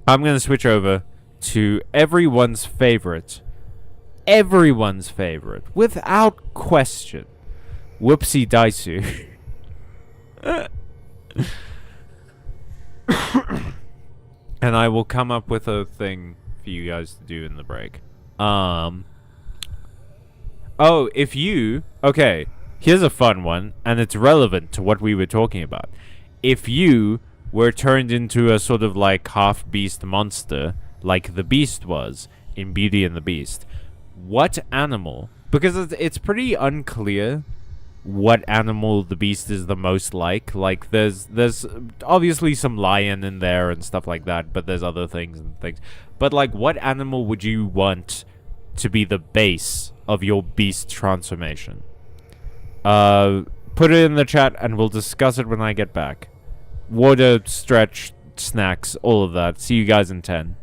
I'm going to switch over to everyone's favorite, without question, Whoopsie Daisu. And I will come up with a thing for you guys to do in the break. Oh, if you... Okay, here's a fun one, and it's relevant to what we were talking about. If you were turned into a sort of like half-beast monster, like the Beast was in Beauty and the Beast, what animal... Because it's pretty unclear what animal the Beast is the most like. Like, there's obviously some lion in there and stuff like that, but there's other things and things. But, like, what animal would you want to be the base of your Beast transformation? Put it in the chat and we'll discuss it when I get back. Water, stretch, snacks, all of that. See you guys in 10.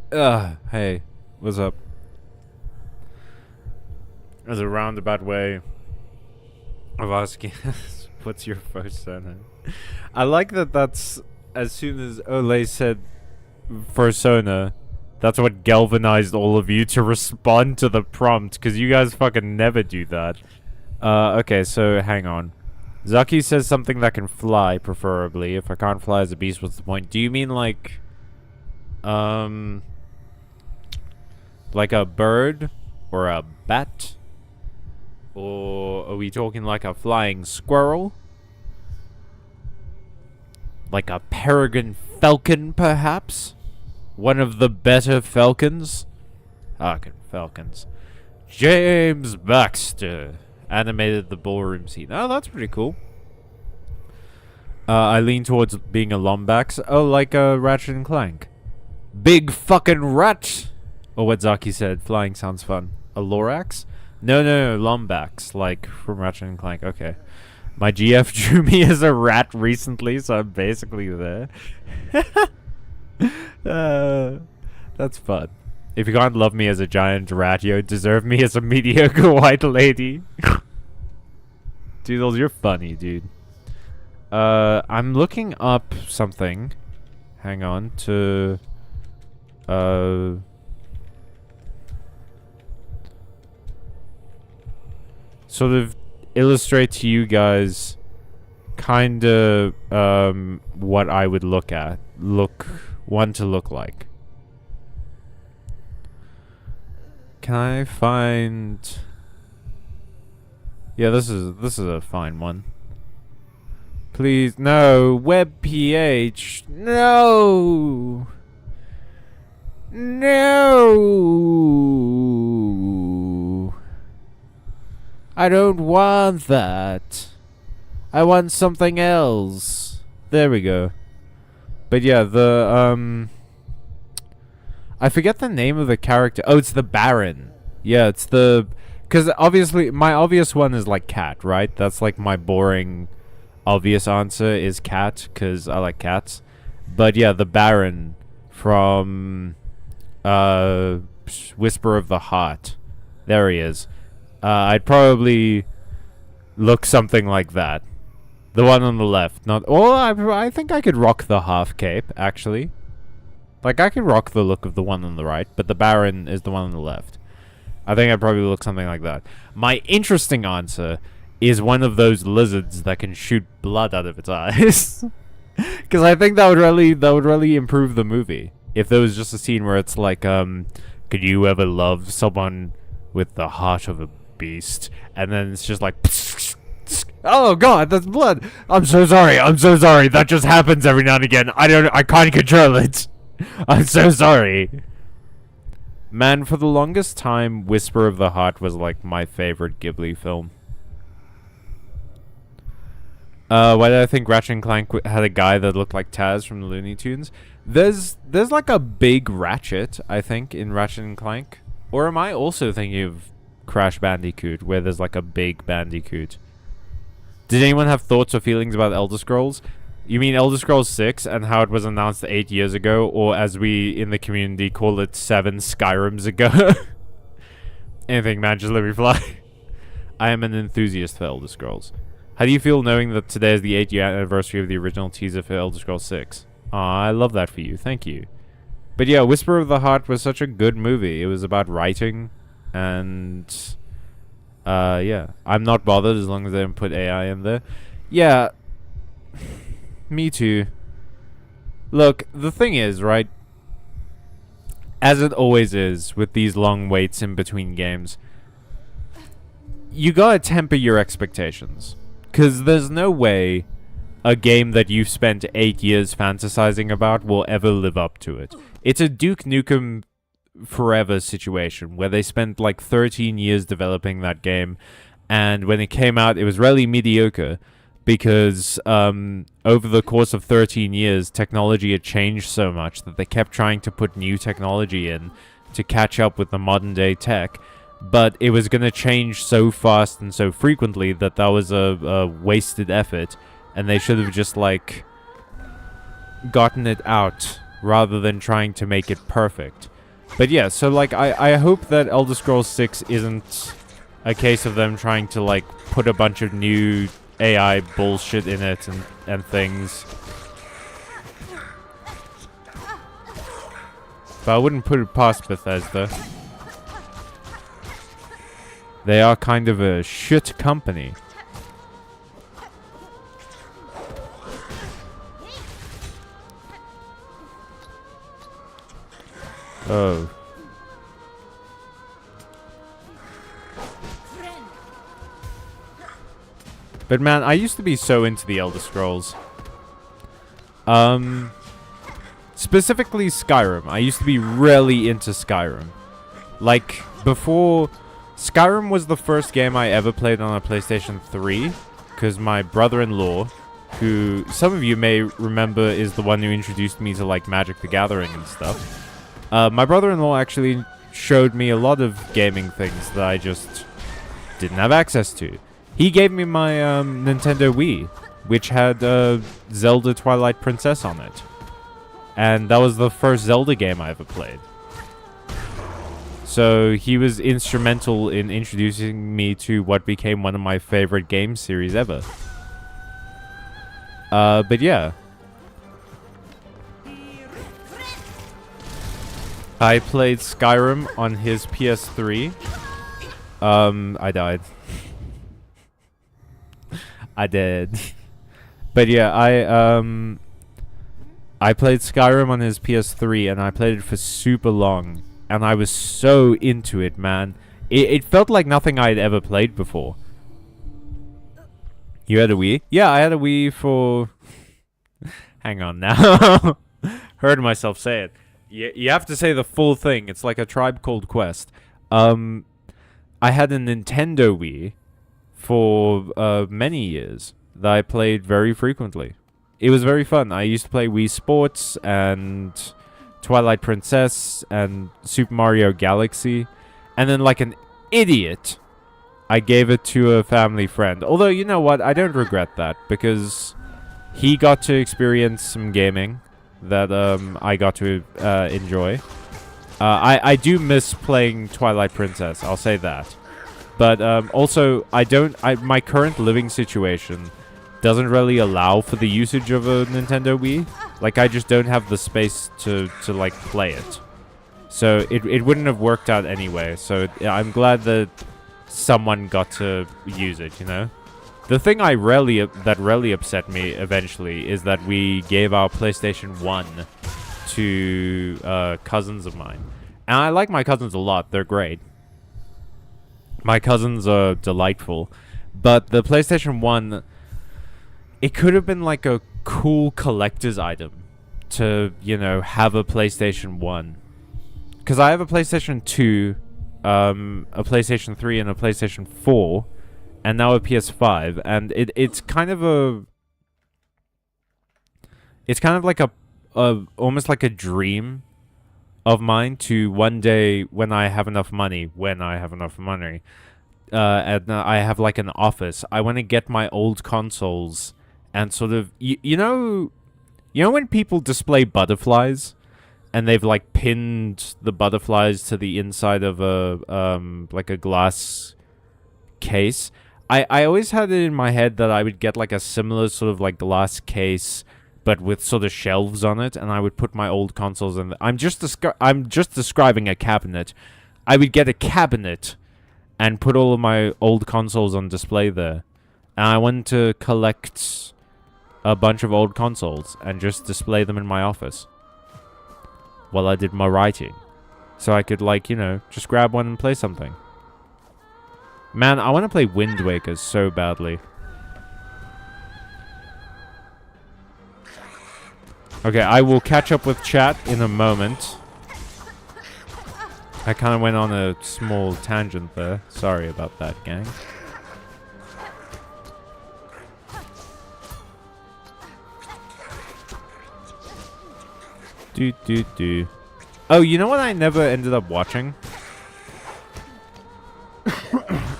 Hey, what's up? There's a roundabout way of asking what's your first surname. I like that that's as soon as Ole said persona, that's what galvanized all of you to respond to the prompt, because you guys fucking never do that. Okay, so hang on. Zaki says something that can fly, preferably. If I can't fly as a beast, what's the point? Do you mean like a bird? Or a bat? Or are we talking like a flying squirrel? Like a peregrine falcon, perhaps? One of the better falcons? Fucking falcons. James Baxter animated the ballroom scene. Oh, that's pretty cool. I lean towards being a Lombax. Oh, like a Ratchet and Clank. Big fucking rat! Or what Zaki said, flying sounds fun. A Lorax? No, Lombax, like from Ratchet and Clank. Okay. My GF drew me as a rat recently, so I'm basically there. That's fun. If you can't love me as a giant rat, you deserve me as a mediocre white lady. Doodles, you're funny, dude. I'm looking up something. Hang on, to... sort of illustrate to you guys kinda what I would want to look like. Can I find... Yeah, this is a fine one. Please, no, WebPH, no! No! I don't want that. I want something else. There we go. But yeah, I forget the name of the character. Oh, it's the Baron. Yeah, it's the... Because obviously, my obvious one is like cat, right? That's like my boring, obvious answer is cat, because I like cats. But yeah, the Baron from Whisper of the Heart. There he is. I'd probably look something like that. The one on the left. Not. Oh, I think I could rock the half cape, actually. Like, I could rock the look of the one on the right, but the Baron is the one on the left. I think I'd probably look something like that. My interesting answer is one of those lizards that can shoot blood out of its eyes. Because I think that would really improve the movie. If there was just a scene where it's like, could you ever love someone with the heart of a beast? And then it's just like, oh god, that's blood. I'm so sorry. That just happens every now and again. I can't control it. I'm so sorry. Man, for the longest time, Whisper of the Heart was like my favorite Ghibli film. Why did I think Ratchet and Clank had a guy that looked like Taz from the Looney Tunes? There's like a big Ratchet, I think, in Ratchet and Clank. Or am I also thinking of Crash Bandicoot, where there's like a big Bandicoot? Did anyone have thoughts or feelings about Elder Scrolls? You mean Elder Scrolls 6 and how it was announced 8 years ago, or as we in the community call it 7 Skyrims ago? Anything, man, just let me fly. I am an enthusiast for Elder Scrolls. How do you feel knowing that today is the 8-year anniversary of the original teaser for Elder Scrolls 6? Aw, I love that for you, thank you. But yeah, Whisper of the Heart was such a good movie. It was about writing, and... yeah. I'm not bothered as long as they don't put AI in there. Yeah... Me too. Look, the thing is, right? As it always is with these long waits in between games, you gotta temper your expectations. Because there's no way a game that you've spent 8 years fantasizing about will ever live up to it. It's a Duke Nukem Forever situation where they spent like 13 years developing that game, and when it came out, it was really mediocre. Because over the course of 13 years, technology had changed so much that they kept trying to put new technology in to catch up with the modern day tech. But it was going to change so fast and so frequently that that was a wasted effort. And they should have just, like, gotten it out rather than trying to make it perfect. But yeah, so like I hope that Elder Scrolls 6 isn't a case of them trying to like put a bunch of new AI bullshit in it and things. But I wouldn't put it past Bethesda. They are kind of a shit company. Oh. But man, I used to be so into the Elder Scrolls. Specifically Skyrim. I used to be really into Skyrim. Like, before... Skyrim was the first game I ever played on a PlayStation 3. Because my brother-in-law, who some of you may remember is the one who introduced me to, like, Magic the Gathering and stuff. My brother-in-law actually showed me a lot of gaming things that I just didn't have access to. He gave me my Nintendo Wii, which had Zelda Twilight Princess on it. And that was the first Zelda game I ever played. So he was instrumental in introducing me to what became one of my favorite game series ever. But yeah. I played Skyrim on his PS3. I died. I did. But yeah, I played Skyrim on his PS3 and I played it for super long. And I was so into it, man. It felt like nothing I'd ever played before. You had a Wii? Yeah, I had a Wii for... Hang on now. Heard myself say it. You have to say the full thing. It's like a Tribe Called Quest. I had a Nintendo Wii for many years that I played very frequently. It was very fun. I used to play Wii Sports and Twilight Princess and Super Mario Galaxy. And then like an idiot, I gave it to a family friend. Although, you know what? I don't regret that because he got to experience some gaming that I got to enjoy. I do miss playing Twilight Princess, I'll say that. But also, my current living situation doesn't really allow for the usage of a Nintendo Wii. Like, I just don't have the space to like, play it. So, it wouldn't have worked out anyway. So, I'm glad that someone got to use it, you know? The thing that really upset me eventually is that we gave our PlayStation 1 to cousins of mine. And I like my cousins a lot. They're great. My cousins are delightful. But the PlayStation 1, it could have been like a cool collector's item to, you know, have a PlayStation 1. Because I have a PlayStation 2, a PlayStation 3, and a PlayStation 4. And now a PS5, and it's kind of like a almost like a dream of mine to one day when I have enough money, and I have like an office, I want to get my old consoles and sort of, you know when people display butterflies and they've like pinned the butterflies to the inside of a like a glass case. I always had it in my head that I would get like a similar sort of like glass case, but with sort of shelves on it, and I would put my old consoles in. I'm just describing a cabinet. I would get a cabinet and put all of my old consoles on display there. And I wanted to collect a bunch of old consoles and just display them in my office while I did my writing. So I could, like, you know, just grab one and play something. Man, I want to play Wind Waker so badly. Okay, I will catch up with chat in a moment. I kind of went on a small tangent there. Sorry about that, gang. Do. Oh, you know what I never ended up watching?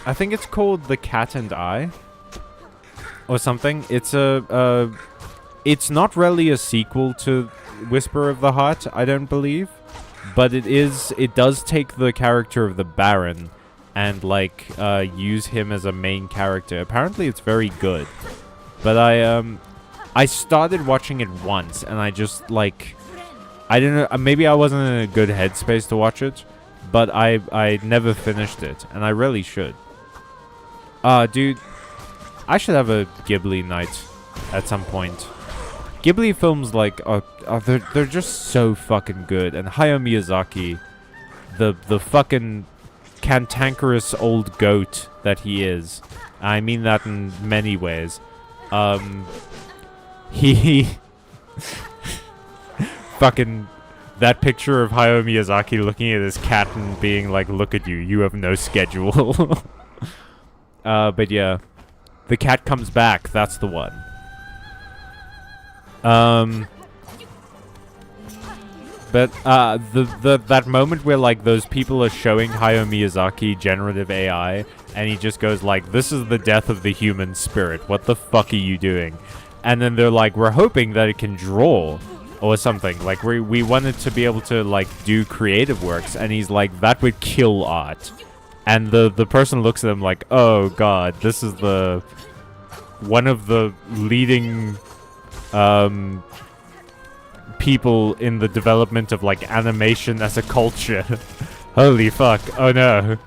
I think it's called The Cat and I, or something. It's it's not really a sequel to Whisper of the Heart, I don't believe, but it does take the character of the Baron and like use him as a main character. Apparently it's very good. But I started watching it once and I just like, I don't know, maybe I wasn't in a good headspace to watch it, but I never finished it and I really should. Dude, I should have a Ghibli night at some point. Ghibli films like they're just so fucking good, and Hayao Miyazaki, the fucking cantankerous old goat that he is. I mean that in many ways. He fucking that picture of Hayao Miyazaki looking at his cat and being like, "Look at you, you have no schedule." But yeah, the cat comes back. That's the one. But that moment where like those people are showing Hayao Miyazaki generative AI and he just goes like, "This is the death of the human spirit. What the fuck are you doing?" And then they're like, "We're hoping that it can draw or something. Like we wanted to be able to like do creative works." And he's like, "That would kill art." And the person looks at him like, "Oh god, this is the one of the leading people in the development of like animation as a culture." Holy fuck. Oh no.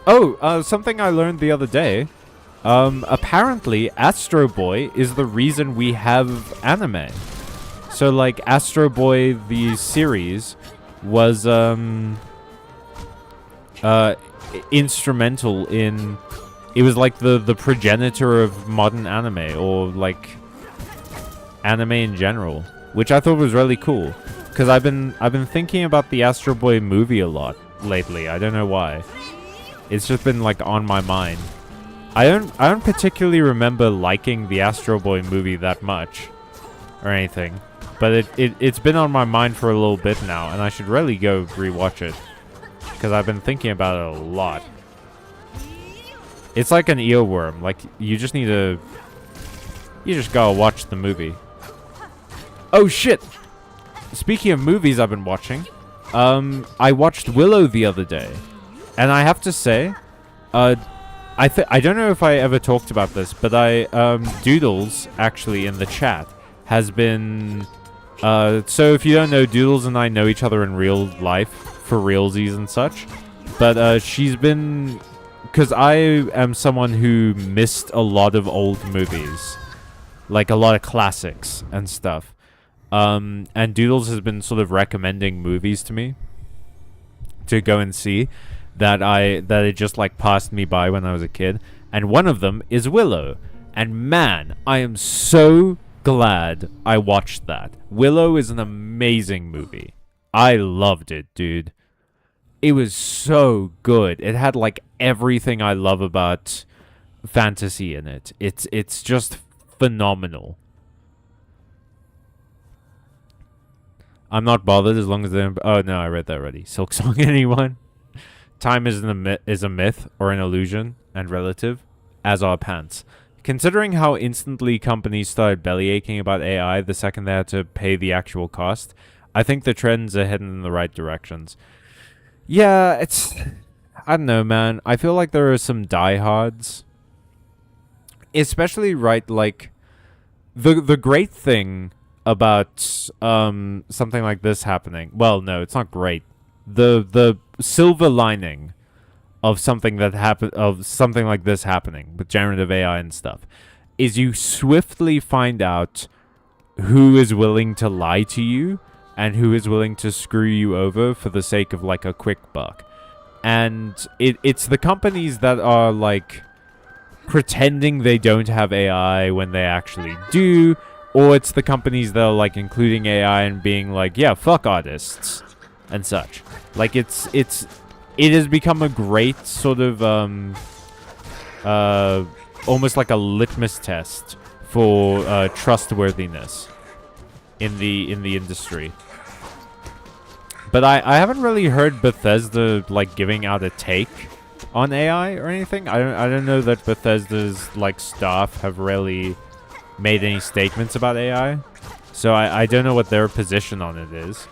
Oh, something I learned the other day. Apparently Astro Boy is the reason we have anime. So like Astro Boy the series was instrumental in, it was like the progenitor of modern anime, or like anime in general, which I thought was really cool, because I've been thinking about the Astro Boy movie a lot lately. I don't know why. It's just been like on my mind. I don't particularly remember liking the Astro Boy movie that much or anything, but it's been on my mind for a little bit now, and I should really go rewatch it, because I've been thinking about it a lot. It's like an earworm. Like, you just gotta watch the movie. Oh shit! Speaking of movies I've been watching, I watched Willow the other day, and I have to say, I don't know if I ever talked about this, but Doodles, actually, in the chat, has been, so if you don't know, Doodles and I know each other in real life, for realsies and such, but, she's been, because I am someone who missed a lot of old movies, like a lot of classics and stuff, and Doodles has been sort of recommending movies to me to go and see, that it just like passed me by when I was a kid, and one of them is Willow, and man, I am so glad I watched that. Willow is an amazing movie. I loved it, dude. It was so good. It had like everything I love about fantasy in it. It's just phenomenal. I'm not bothered as long as they don't... Oh no, I read that already. Silksong, anyone? Time is a myth or an illusion and relative, as are pants. Considering how instantly companies started bellyaching about AI the second they had to pay the actual cost, I think the trends are heading in the right directions. Yeah, it's... I don't know, man. I feel like there are some diehards. Especially, right, like... The great thing about something like this happening... Well, no, it's not great. The silver lining of something like this happening with generative AI and stuff is you swiftly find out who is willing to lie to you and who is willing to screw you over for the sake of like a quick buck. And it's the companies that are like pretending they don't have AI when they actually do, or it's the companies that are like including AI and being like, yeah, fuck artists and such. Like it has become a great sort of almost like a litmus test for trustworthiness in the industry. But I haven't really heard Bethesda like giving out a take on AI or anything. I don't know that Bethesda's like staff have really made any statements about AI. So I don't know what their position on it is.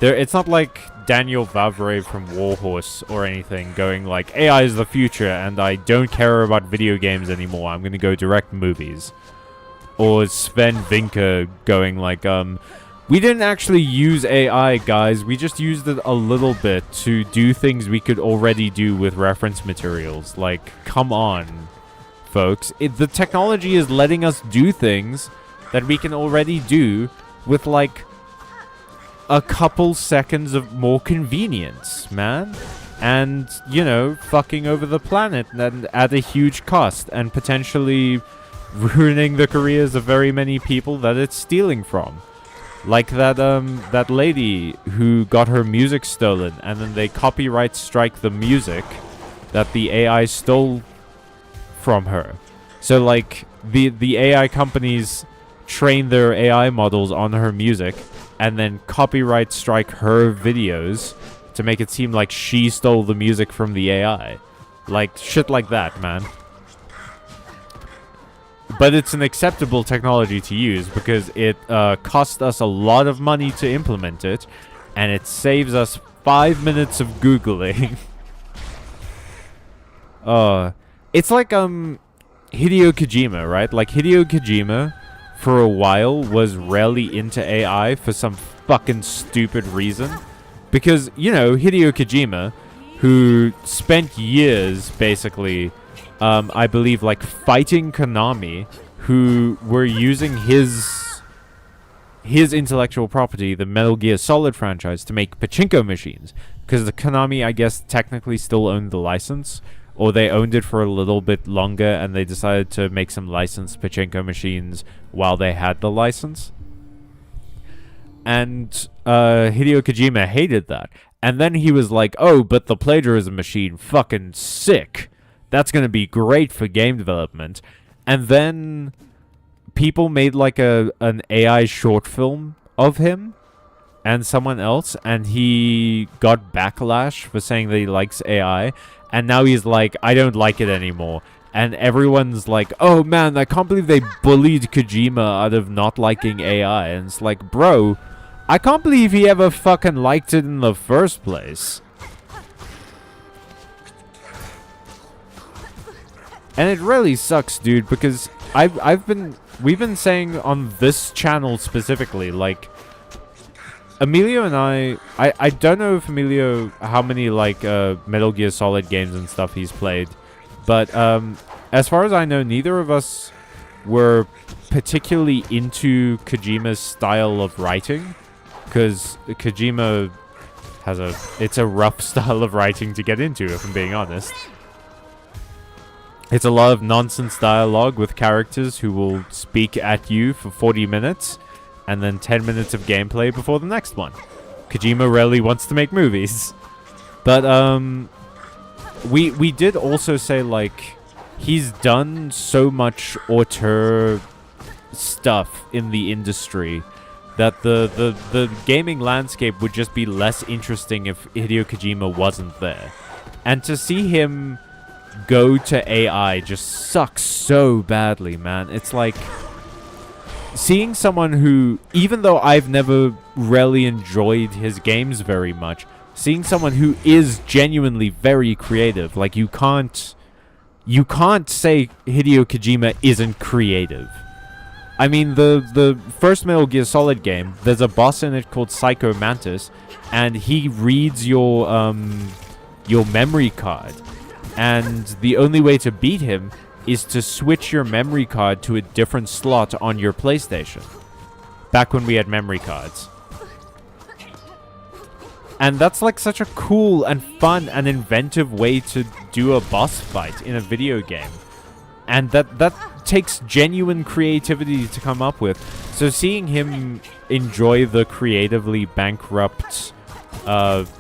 It's not like Daniel Vavre from Warhorse or anything going like, AI is the future and I don't care about video games anymore. I'm going to go direct movies. Or Sven Vinke going like, we didn't actually use AI, guys. We just used it a little bit to do things we could already do with reference materials. Like, come on, folks. The technology is letting us do things that we can already do with, like, a couple seconds of more convenience, man. And, you know, fucking over the planet and at a huge cost and potentially ruining the careers of very many people that it's stealing from. Like that lady who got her music stolen and then they copyright strike the music that the AI stole from her. So like the AI companies train their AI models on her music and then copyright strike her videos to make it seem like she stole the music from the AI. Like shit like that, man. But it's an acceptable technology to use because it cost us a lot of money to implement it, and it saves us 5 minutes of Googling. It's like Hideo Kojima, right? Like Hideo Kojima, for a while, was rarely into AI for some fucking stupid reason. Because, you know, Hideo Kojima, who spent years, basically, I believe, like, fighting Konami, who were using his intellectual property, the Metal Gear Solid franchise, to make pachinko machines. Because the Konami, I guess, technically still owned the license, or they owned it for a little bit longer, and they decided to make some licensed pachinko machines while they had the license. And Hideo Kojima hated that. And then he was like, oh, but the plagiarism machine, fucking sick. That's going to be great for game development. And then people made like an AI short film of him and someone else, and he got backlash for saying that he likes AI. And now he's like, I don't like it anymore. And everyone's like, oh man, I can't believe they bullied Kojima out of not liking AI. And it's like, bro, I can't believe he ever fucking liked it in the first place. And it really sucks, dude, because we've been saying on this channel specifically, like, Emilio and I don't know if Emilio, how many, like, Metal Gear Solid games and stuff he's played, but, as far as I know, neither of us were particularly into Kojima's style of writing, because Kojima it's a rough style of writing to get into, if I'm being honest. It's a lot of nonsense dialogue with characters who will speak at you for 40 minutes and then 10 minutes of gameplay before the next one. Kojima rarely wants to make movies. But we did also say, like, he's done so much auteur stuff in the industry that the gaming landscape would just be less interesting if Hideo Kojima wasn't there. And to see him go to AI just sucks so badly, man. It's like seeing someone who, even though I've never really enjoyed his games very much, seeing someone who is genuinely very creative. Like, you can't say Hideo Kojima isn't creative. I mean, the first Metal Gear Solid game, there's a boss in it called Psycho Mantis, and he reads your memory card. And the only way to beat him is to switch your memory card to a different slot on your PlayStation. Back when we had memory cards. And that's like such a cool and fun and inventive way to do a boss fight in a video game. And that takes genuine creativity to come up with. So seeing him enjoy the creatively bankrupt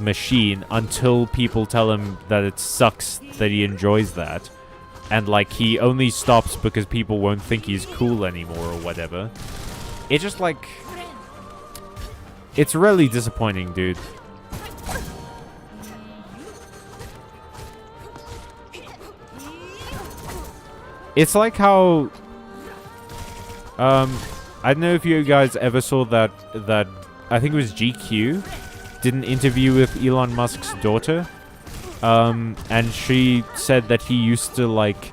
machine until people tell him that it sucks that he enjoys that, and like he only stops because people won't think he's cool anymore or whatever, it just like, it's really disappointing, dude. It's like how I don't know if you guys ever saw that I think it was GQ did an interview with Elon Musk's daughter. And she said that he used to, like,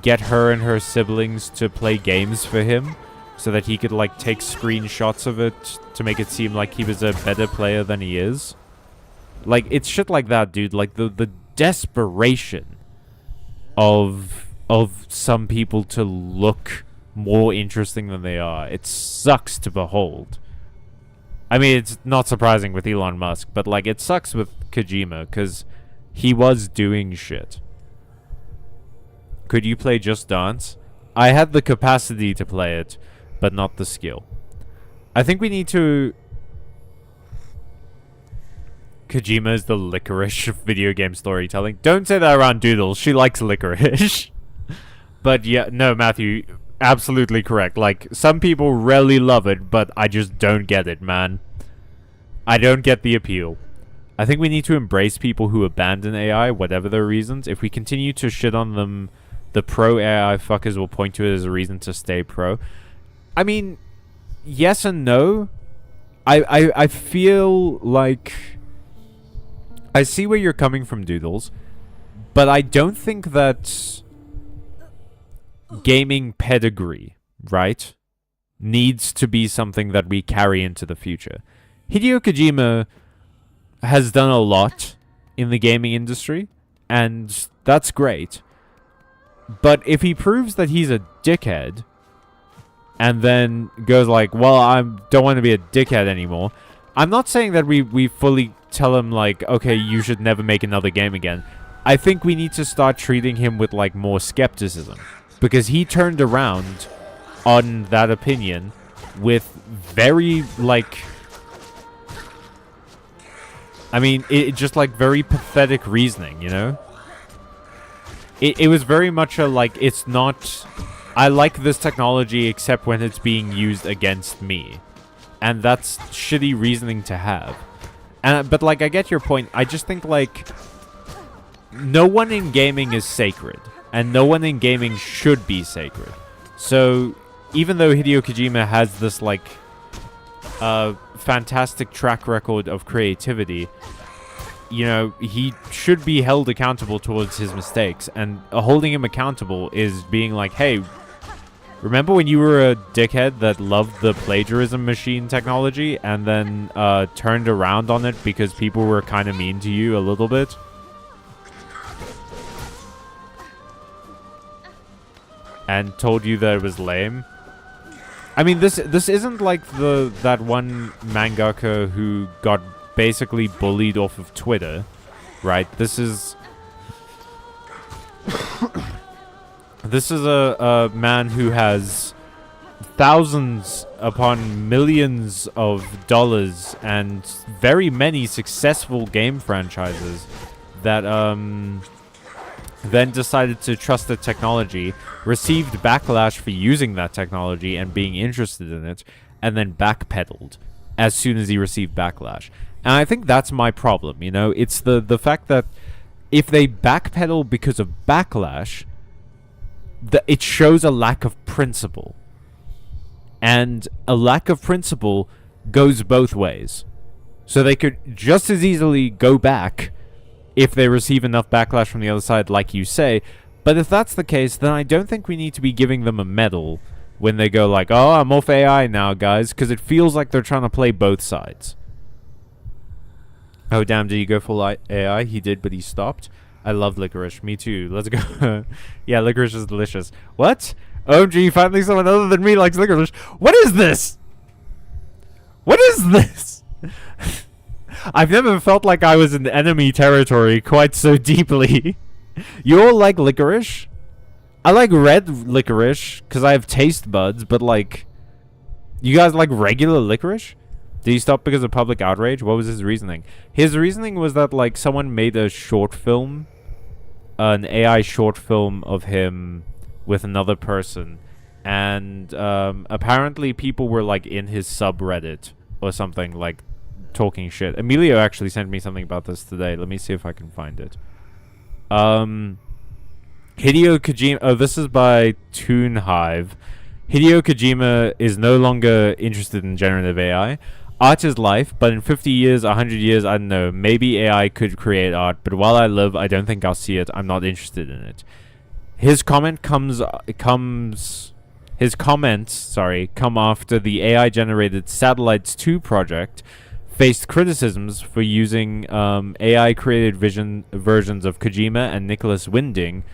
get her and her siblings to play games for him so that he could, like, take screenshots of it to make it seem like he was a better player than he is. Like, it's shit like that, dude. Like, the desperation of some people to look more interesting than they are. It sucks to behold. I mean, it's not surprising with Elon Musk, but, like, it sucks with Kojima, because he was doing shit. Could you play Just Dance? I had the capacity to play it, but not the skill. I think we need to... Kojima is the licorice of video game storytelling. Don't say that around Doodles. She likes licorice. But yeah, no, Matthew, absolutely correct. Like, some people really love it, but I just don't get it, man. I don't get the appeal. I think we need to embrace people who abandon AI, whatever their reasons. If we continue to shit on them, the pro-AI fuckers will point to it as a reason to stay pro. I mean, yes and no. I feel like... I see where you're coming from, Doodles. But I don't think that gaming pedigree, right, needs to be something that we carry into the future. Hideo Kojima has done a lot in the gaming industry, and that's great. But if he proves that he's a dickhead, and then goes like, well, I don't want to be a dickhead anymore, I'm not saying that we fully tell him, like, okay, you should never make another game again. I think we need to start treating him with, like, more skepticism. Because he turned around on that opinion with very, like... I mean, it just, like, very pathetic reasoning, you know? It was very much a, like, it's not... I like this technology except when it's being used against me. And that's shitty reasoning to have. But, like, I get your point. I just think, like... No one in gaming is sacred. And no one in gaming should be sacred. So, even though Hideo Kojima has this, like... fantastic track record of creativity, you know, he should be held accountable towards his mistakes, and holding him accountable is being like, hey, remember when you were a dickhead that loved the plagiarism machine technology and then turned around on it because people were kind of mean to you a little bit? And told you that it was lame? I mean, this isn't like that one mangaka who got basically bullied off of Twitter, right? This is a man who has thousands upon millions of dollars and very many successful game franchises that then decided to trust the technology, received backlash for using that technology and being interested in it, and then backpedaled as soon as he received backlash. And I think that's my problem, you know? It's the fact that if they backpedal because of backlash, it shows a lack of principle. And a lack of principle goes both ways. So they could just as easily go back if they receive enough backlash from the other side, like you say. But if that's the case, then I don't think we need to be giving them a medal when they go like, oh, I'm off AI now, guys, because it feels like they're trying to play both sides. Oh, damn, did he go full AI? He did, but he stopped. I love licorice. Me too. Let's go. Yeah, licorice is delicious. What? OMG, finally someone other than me likes licorice. What is this? What is this? I've never felt like I was in enemy territory quite so deeply. You all like licorice? I like red licorice because I have taste buds, but like... You guys like regular licorice? Did he stop because of public outrage? What was his reasoning? His reasoning was that like someone made a short film, an AI short film of him with another person, and apparently people were like in his subreddit or something, like talking shit. Emilio actually sent me something about this today. Let me see if I can find it. Hideo Kojima... Oh, this is by Toon Hive. Hideo Kojima is no longer interested in generative AI. Art is life, but in 50 years, 100 years, I don't know, maybe AI could create art, but while I live, I don't think I'll see it. I'm not interested in it. His comment his comments, come after the AI-generated Satellites 2 project faced criticisms for using AI-created versions of Kojima and Nicholas Winding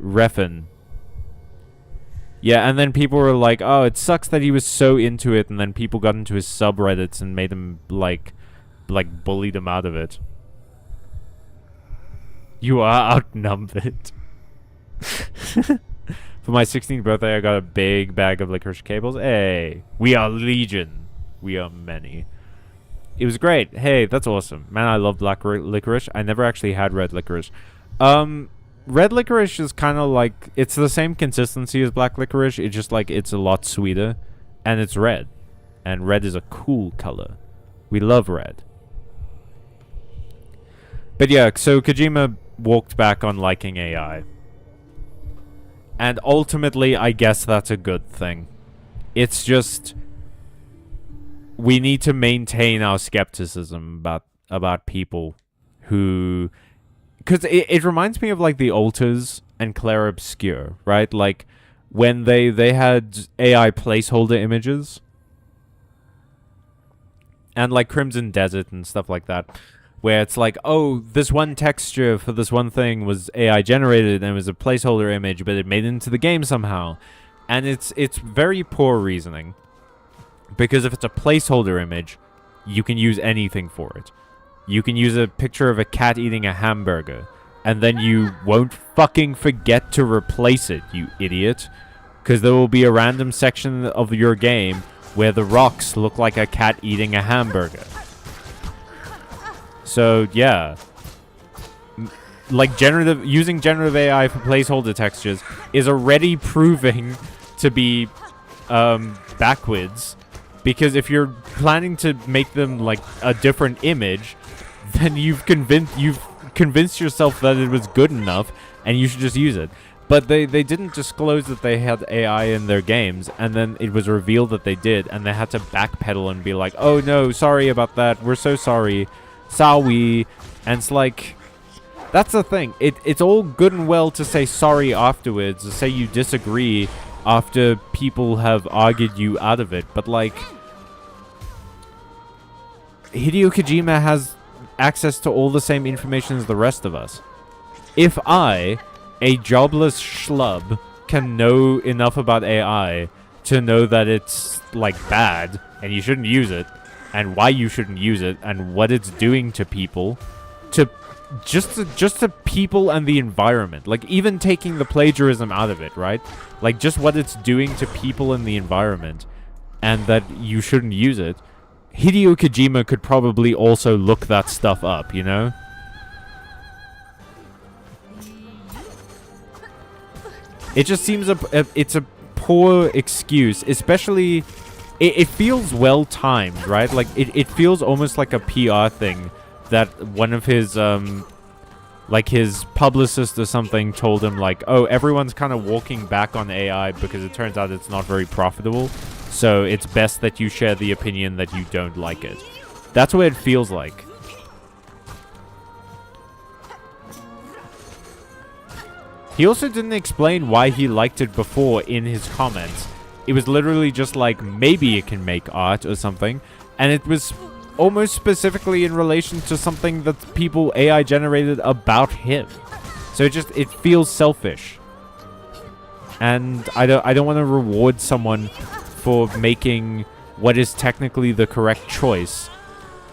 Refn. Yeah, and then people were like, oh, it sucks that he was so into it, and then people got into his subreddits and made him, like bullied him out of it. You are outnumbered. For my 16th birthday, I got a big bag of licorice cables. Hey, we are legion. We are many. It was great. Hey, that's awesome. Man, I love black licorice. I never actually had red licorice. Red licorice is kind of like, it's the same consistency as black licorice. It's just like, it's a lot sweeter. And it's red. And red is a cool color. We love red. But yeah, so Kojima walked back on liking AI. And ultimately, I guess that's a good thing. It's just, we need to maintain our skepticism about people who, because it reminds me of like the Alters and Claire Obscure, right? Like when they had AI placeholder images and like Crimson Desert and stuff like that, where it's like, oh, this one texture for this one thing was AI generated and it was a placeholder image, but it made it into the game somehow. And it's very poor reasoning. Because if it's a placeholder image, you can use anything for it. You can use a picture of a cat eating a hamburger, and then you won't fucking forget to replace it, you idiot. Because there will be a random section of your game where the rocks look like a cat eating a hamburger. So, yeah. Like, using generative AI for placeholder textures is already proving to be backwards. Because if you're planning to make them, like, a different image, then you've convinced yourself that it was good enough, and you should just use it. But they didn't disclose that they had AI in their games, and then it was revealed that they did, and they had to backpedal and be like, oh no, sorry about that, we're so sorry. Sorry. And it's like, that's the thing. It's all good and well to say sorry afterwards, to say you disagree after people have argued you out of it. But like, Hideo Kojima has access to all the same information as the rest of us. If I, a jobless schlub, can know enough about AI to know that it's like bad and you shouldn't use it, and why you shouldn't use it, and what it's doing to people, to people and the environment. Like, even taking the plagiarism out of it, right? Like, just what it's doing to people and the environment, and that you shouldn't use it. Hideo Kojima could probably also look that stuff up, you know? It just seems it's a poor excuse, especially... It feels well timed, right? Like it feels almost like a PR thing that one of his like his publicist or something told him, like, oh, everyone's kind of walking back on AI because it turns out it's not very profitable, so it's best that you share the opinion that you don't like it. That's what it feels like. He also didn't explain why he liked it before in his comments. It was literally just like, maybe it can make art or something. And it was almost specifically in relation to something that people AI generated about him. So it feels selfish. And I don't want to reward someone for making what is technically the correct choice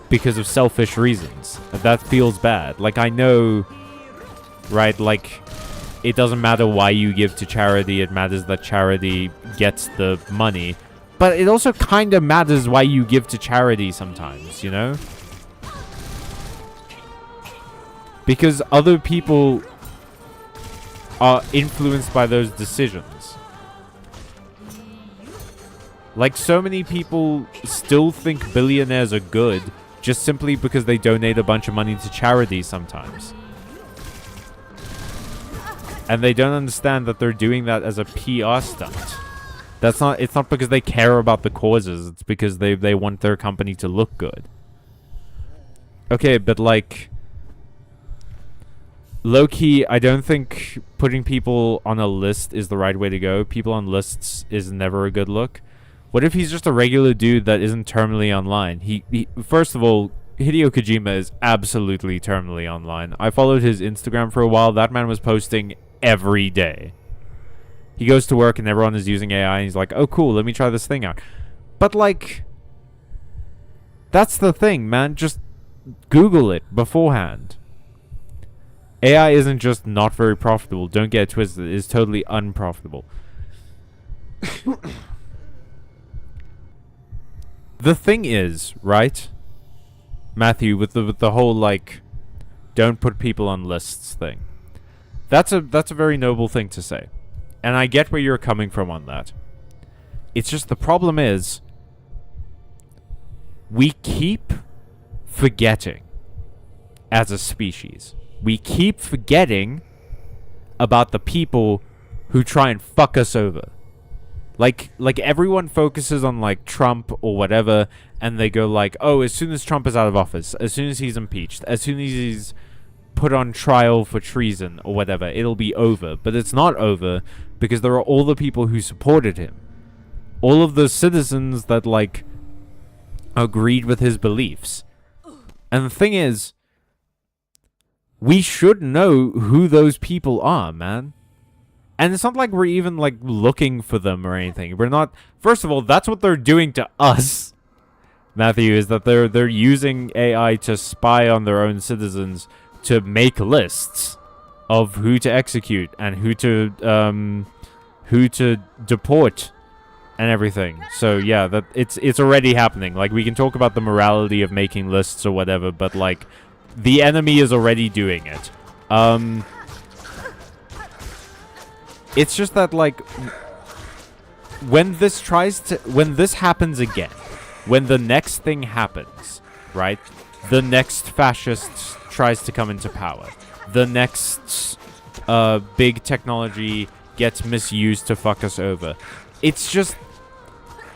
because of selfish reasons. That feels bad. Like, I know, right, like... It doesn't matter why you give to charity, it matters that charity gets the money. But it also kind of matters why you give to charity sometimes, you know? Because other people are influenced by those decisions. Like, so many people still think billionaires are good just simply because they donate a bunch of money to charity sometimes. And they don't understand that they're doing that as a PR stunt. It's not because they care about the causes. It's because they want their company to look good. Okay, but like, low-key, I don't think putting people on a list is the right way to go. People on lists is never a good look. What if he's just a regular dude that isn't terminally online? He first of all, Hideo Kojima is absolutely terminally online. I followed his Instagram for a while. That man was posting every day. He goes to work and everyone is using AI and he's like, oh cool, let me try this thing out. But like, that's the thing, man. Just Google it beforehand. AI isn't just not very profitable. Don't get it twisted. It is totally unprofitable. The thing is, right, Matthew, with the whole like, don't put people on lists thing. That's a very noble thing to say, and I get where you're coming from on that. It's just the problem is, we keep forgetting as a species. We keep forgetting about the people who try and fuck us over. Like everyone focuses on like Trump or whatever, and they go like, oh, as soon as Trump is out of office, as soon as he's impeached, as soon as he's put on trial for treason or whatever, it'll be over. But it's not over, because there are all the people who supported him. All of the citizens that like agreed with his beliefs. And the thing is, we should know who those people are, man. And it's not like we're even, like, looking for them or anything. We're not... First of all, that's what they're doing to us, Matthew, is that they're using AI to spy on their own citizens to make lists of who to execute and who to deport and everything. So, yeah, that it's already happening. Like, we can talk about the morality of making lists or whatever, but, like, the enemy is already doing it. It's just that, like, when this happens again, when the next thing happens, right? The next fascist tries to come into power. The next big technology gets misused to fuck us over. It's just,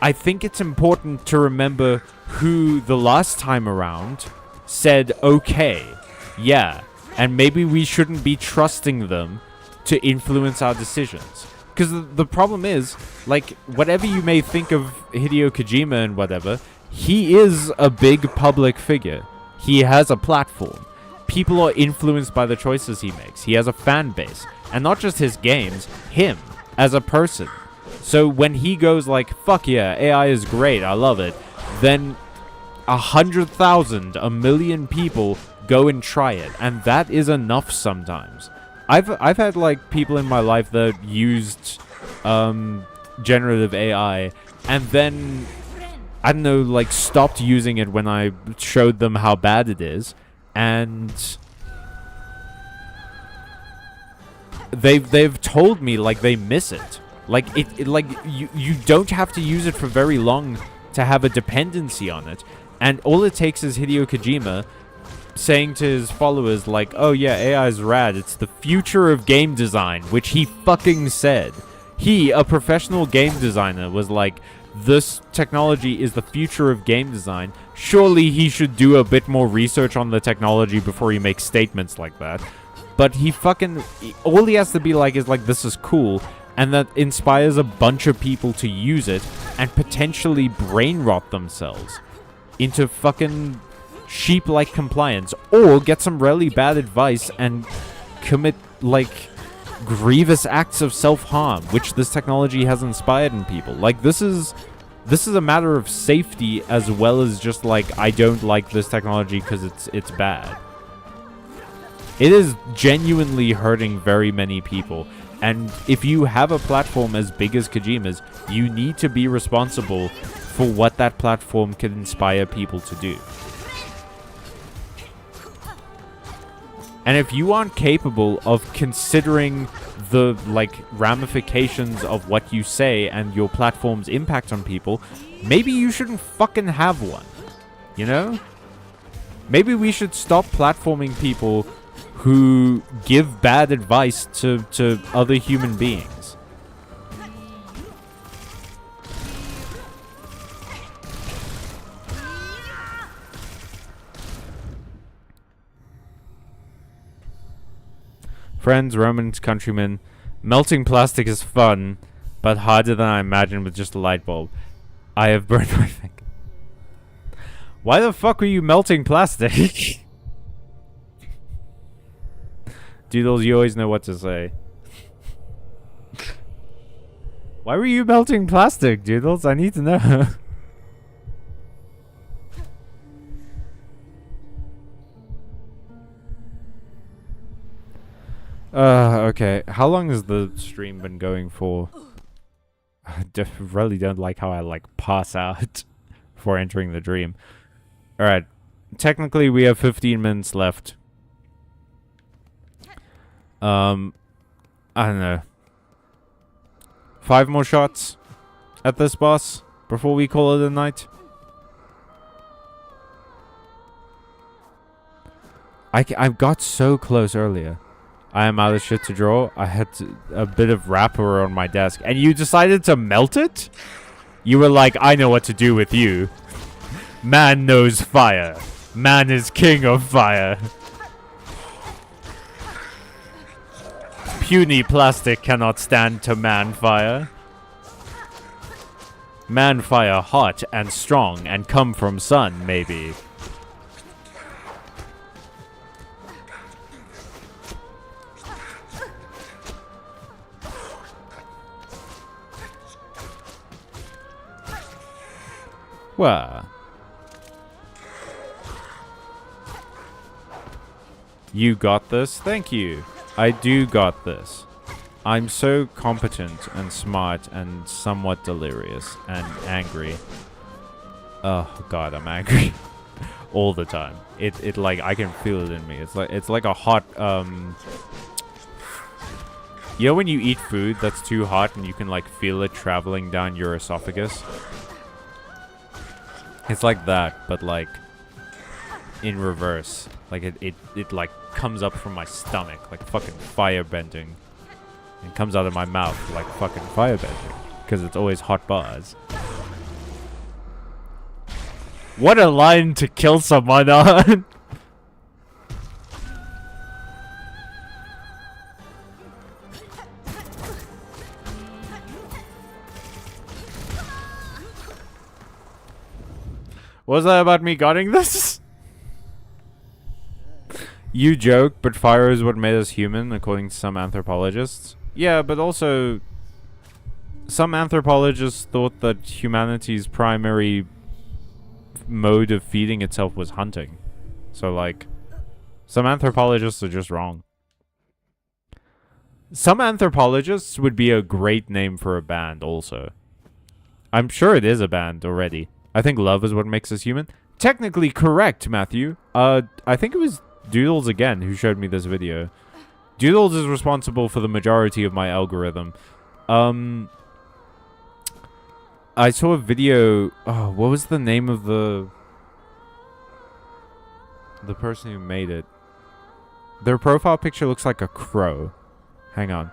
I think it's important to remember who the last time around said, okay, yeah, and maybe we shouldn't be trusting them to influence our decisions. Because the problem is, like, whatever you may think of Hideo Kojima and whatever, he is a big public figure. He has a platform. People are influenced by the choices he makes. He has a fan base. And not just his games, him as a person. So when he goes like, fuck yeah, AI is great, I love it, then 100,000, 1 million people go and try it. And that is enough sometimes. I've had like people in my life that used generative AI and then, I don't know, like stopped using it when I showed them how bad it is, and they've told me like they miss it. Like it like you don't have to use it for very long to have a dependency on it, and all it takes is Hideo Kojima saying to his followers like, oh yeah, AI is rad, it's the future of game design, which he fucking said. He, a professional game designer, was like, this technology is the future of game design. Surely he should do a bit more research on the technology before he makes statements like that. But he fucking, all he has to be like is like, this is cool, and that inspires a bunch of people to use it and potentially brain rot themselves into fucking sheep-like compliance, or get some really bad advice and commit like grievous acts of self-harm, which this technology has inspired in people. Like, this is a matter of safety as well as just like, I don't like this technology because it's bad. It is genuinely hurting very many people, and if you have a platform as big as Kojima's, you need to be responsible for what that platform can inspire people to do. And if you aren't capable of considering the, like, ramifications of what you say and your platform's impact on people, maybe you shouldn't fucking have one. You know? Maybe we should stop platforming people who give bad advice to other human beings. Friends, Romans, countrymen. Melting plastic is fun, but harder than I imagined with just a light bulb. I have burned my finger. Why the fuck were you melting plastic? Doodles, you always know what to say. Why were you melting plastic, Doodles? I need to know. Okay. How long has the stream been going for? I really don't like how I, like, pass out before entering the dream. Alright. Technically, we have 15 minutes left. I don't know. 5 more shots at this boss before we call it a night. I got so close earlier. I am out of shit to draw. I had a bit of wrapper on my desk. And you decided to melt it? You were like, I know what to do with you. Man knows fire. Man is king of fire. Puny plastic cannot stand to man fire. Man fire hot and strong and come from sun, maybe. Well. You got this? Thank you. I do got this. I'm so competent and smart and somewhat delirious and angry. Oh god, I'm angry. All the time. It like I can feel it in me. It's like a hot you know when you eat food that's too hot and you can like feel it traveling down your esophagus? It's like that, but like in reverse. Like it like comes up from my stomach like fucking fire bending. And comes out of my mouth like fucking fire bending. Because it's always hot bars. What a line to kill someone on! Was that about me getting this? You joke, but fire is what made us human, according to some anthropologists. Yeah, but also, some anthropologists thought that humanity's primary mode of feeding itself was hunting. So, like, some anthropologists are just wrong. Some anthropologists would be a great name for a band, also. I'm sure it is a band already. I think love is what makes us human. Technically correct, Matthew. I think it was Doodles again who showed me this video. Doodles is responsible for the majority of my algorithm. I saw a video. Oh, what was the name of the person who made it? Their profile picture looks like a crow. Hang on.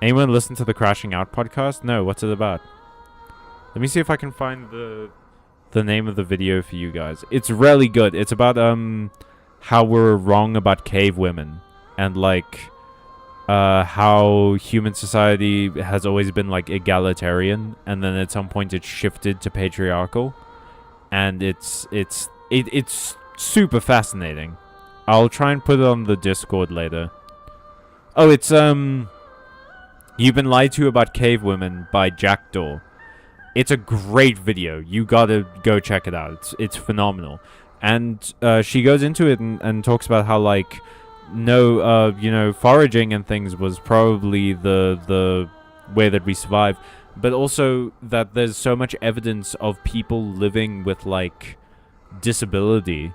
Anyone listen to the Crashing Out podcast? No, what's it about? Let me see if I can find the name of the video for you guys. It's really good. It's about how we're wrong about cave women and like how human society has always been like egalitarian and then at some point it shifted to patriarchal, and it's super fascinating. I'll try and put it on the Discord later. Oh, it's You've Been Lied to About Cave Women by Jackdaw. It's a great video. You gotta go check it out. It's phenomenal. And she goes into it and talks about how, like, no, you know, foraging and things was probably the way that we survived. But also that there's so much evidence of people living with, like, disability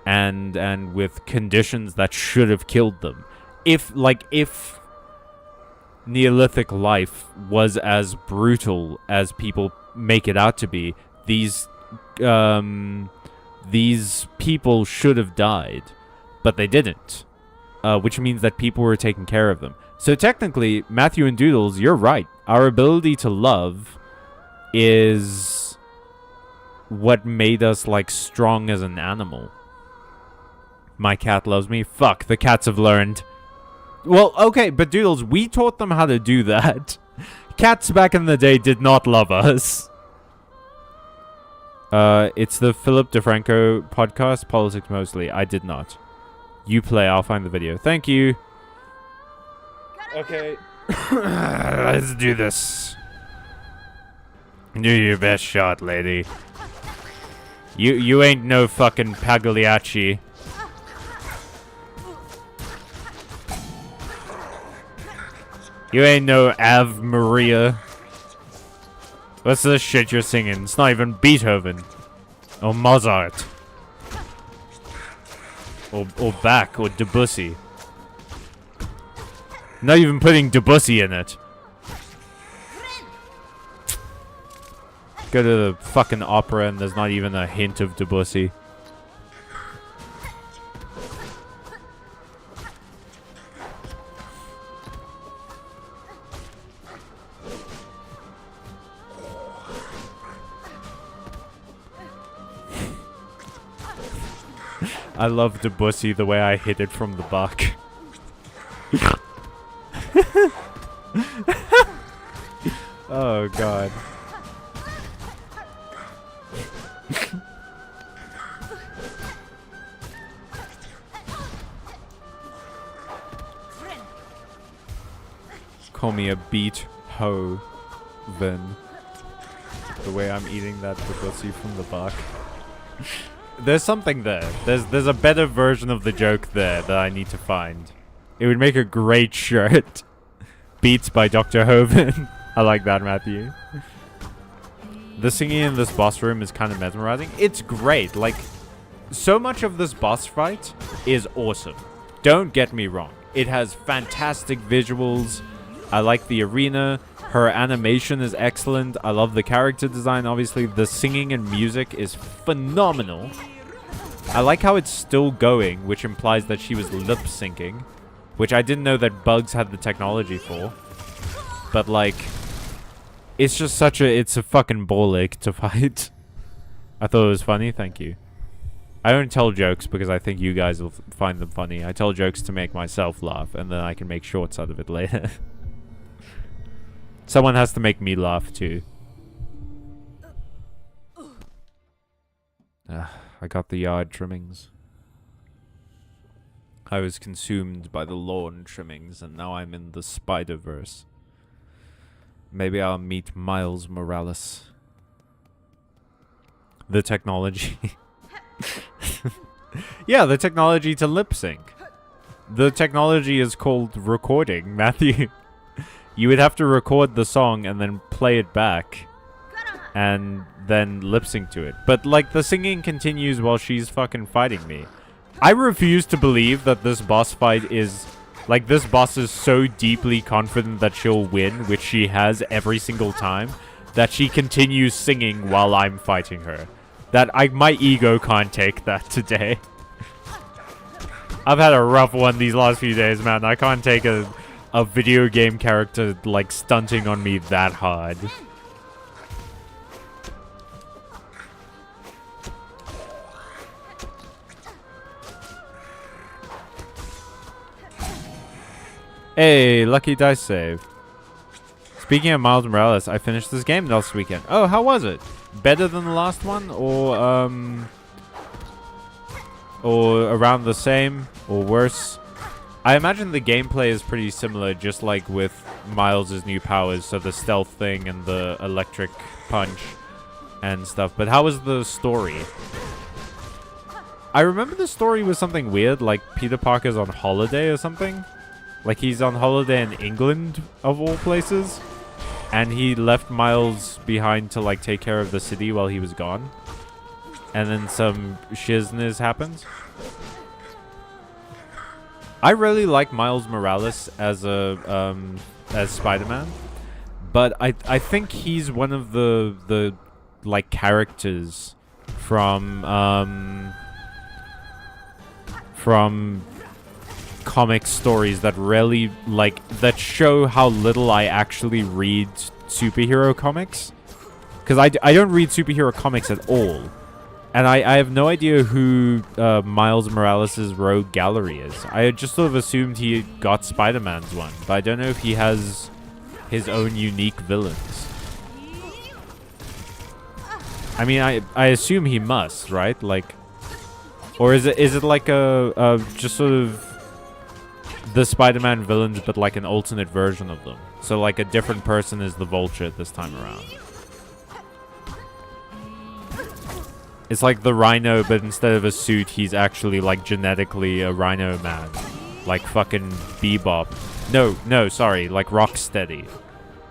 and with conditions that should have killed them. If Neolithic life was as brutal as people make it out to be, these people should have died, but they didn't, which means that people were taking care of them. So technically, Matthew and Doodles, you're right. Our ability to love is what made us, like, strong as an animal. My cat loves me. Fuck, the cats have learned. Well, okay, but Doodles, we taught them how to do that. Cats back in the day did not love us. It's the Philip DeFranco podcast, Politics Mostly. I did not. You play, I'll find the video. Thank you. Okay. Let's do this. Do your best shot, lady. You ain't no fucking Pagliacci. You ain't no Ave Maria. What's this shit you're singing? It's not even Beethoven. Or Mozart. Or Bach or Debussy. Not even putting Debussy in it. Go to the fucking opera and there's not even a hint of Debussy. I love Debussy the way I hit it from the back. Oh god. Call me a beat ho, then. The way I'm eating that Debussy from the back. There's something there. There's a better version of the joke there that I need to find. It would make a great shirt. Beats by Dr. Hoven. I like that, Matthew. The singing in this boss room is kind of mesmerizing. It's great. Like, so much of this boss fight is awesome. Don't get me wrong. It has fantastic visuals. I like the arena. Her animation is excellent. I love the character design, obviously. The singing and music is phenomenal. I like how it's still going, which implies that she was lip-syncing. Which I didn't know that Bugs had the technology for. But, like, it's just such a... It's a fucking ball ache to fight. I thought it was funny. Thank you. I don't tell jokes because I think you guys will find them funny. I tell jokes to make myself laugh, and then I can make shorts out of it later. Someone has to make me laugh too. I got the yard trimmings. I was consumed by the lawn trimmings, and now I'm in the Spider-Verse. Maybe I'll meet Miles Morales. The technology. Yeah, the technology to lip sync. The technology is called recording, Matthew. You would have to record the song and then play it back. And then lip sync to it. But, like, the singing continues while she's fucking fighting me. I refuse to believe that this boss fight is... Like, this boss is so deeply confident that she'll win, which she has every single time, that she continues singing while I'm fighting her. That my ego can't take that today. I've had a rough one these last few days, man. I can't take a video game character, like, stunting on me that hard. Hey, lucky dice save. Speaking of Miles Morales, I finished this game last weekend. Oh, how was it? Better than the last one? Or around the same? Or worse? I imagine the gameplay is pretty similar, just like with Miles' new powers, so the stealth thing and the electric punch and stuff. But how was the story? I remember the story was something weird, like Peter Parker's on holiday or something. Like he's on holiday in England, of all places. And he left Miles behind to, like, take care of the city while he was gone. And then some shizness happens. I really like Miles Morales as as Spider-Man, but I think he's one of the like characters from comic stories that really that show how little I actually read superhero comics, because I don't read superhero comics at all. And I have no idea who Miles Morales' Rogue Gallery is. I just sort of assumed he got Spider-Man's one, but I don't know if he has his own unique villains. I mean, I assume he must, right? Like, or is it like a just sort of the Spider-Man villains, but like an alternate version of them? So like a different person is the Vulture this time around. It's like the Rhino, but instead of a suit, he's actually like genetically a Rhino man. Like fucking Bebop. No, sorry, like Rocksteady.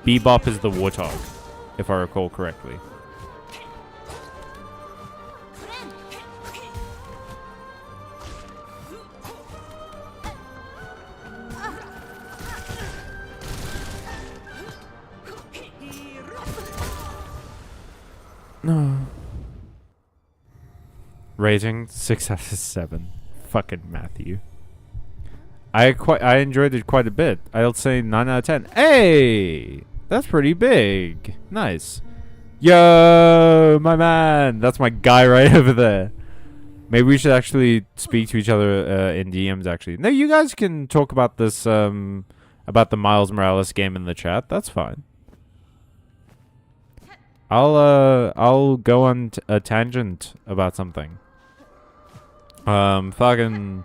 Bebop is the Warthog, if I recall correctly. No. Rating 6 out of 7. Fucking Matthew. I enjoyed it quite a bit. I'll say 9 out of 10. Hey, that's pretty big. Nice. Yo, my man. That's my guy right over there. Maybe we should actually speak to each other in DMs. Actually, no, you guys can talk about this about the Miles Morales game in the chat. That's fine. I'll go on a tangent about something. Fucking,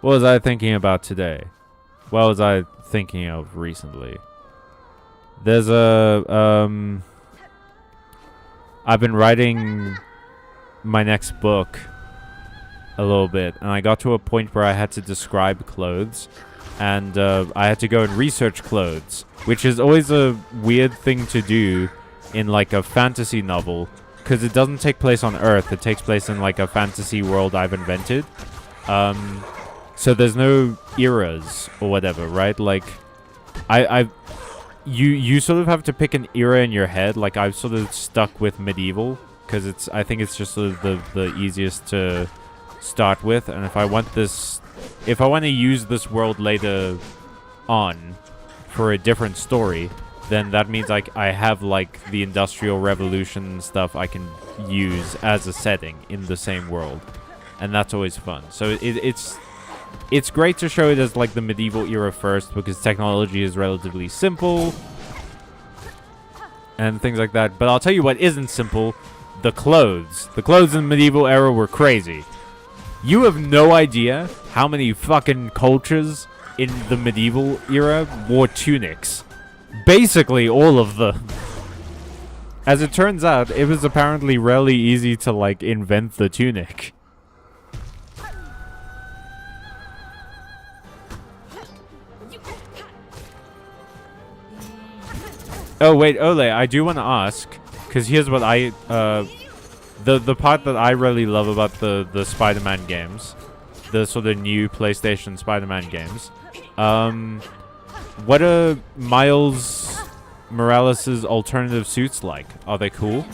what was I thinking about today? What was I thinking of recently? There's I've been writing my next book a little bit, and I got to a point where I had to describe clothes, and I had to go and research clothes, which is always a weird thing to do in like a fantasy novel, because it doesn't take place on Earth. It takes place in like a fantasy world I've invented. So there's no eras or whatever, right? Like, you sort of have to pick an era in your head. Like, I've sort of stuck with medieval because I think it's just sort of the easiest to start with. And if I want to use this world later on for a different story, then that means like I have like the Industrial Revolution stuff I can use as a setting in the same world, and that's always fun. So it's great to show it as like the medieval era first, because technology is relatively simple and things like that. But I'll tell you what isn't simple: the clothes. The clothes in the medieval era were crazy. You have no idea how many fucking cultures in the medieval era wore tunics. Basically all of them. As it turns out, it was apparently really easy to like invent the tunic. Oh wait, Ole, I do want to ask, because here's what I the part that I really love about the Spider-Man games, the sort of new PlayStation Spider-Man games. What are Miles Morales' alternative suits like? Are they cool?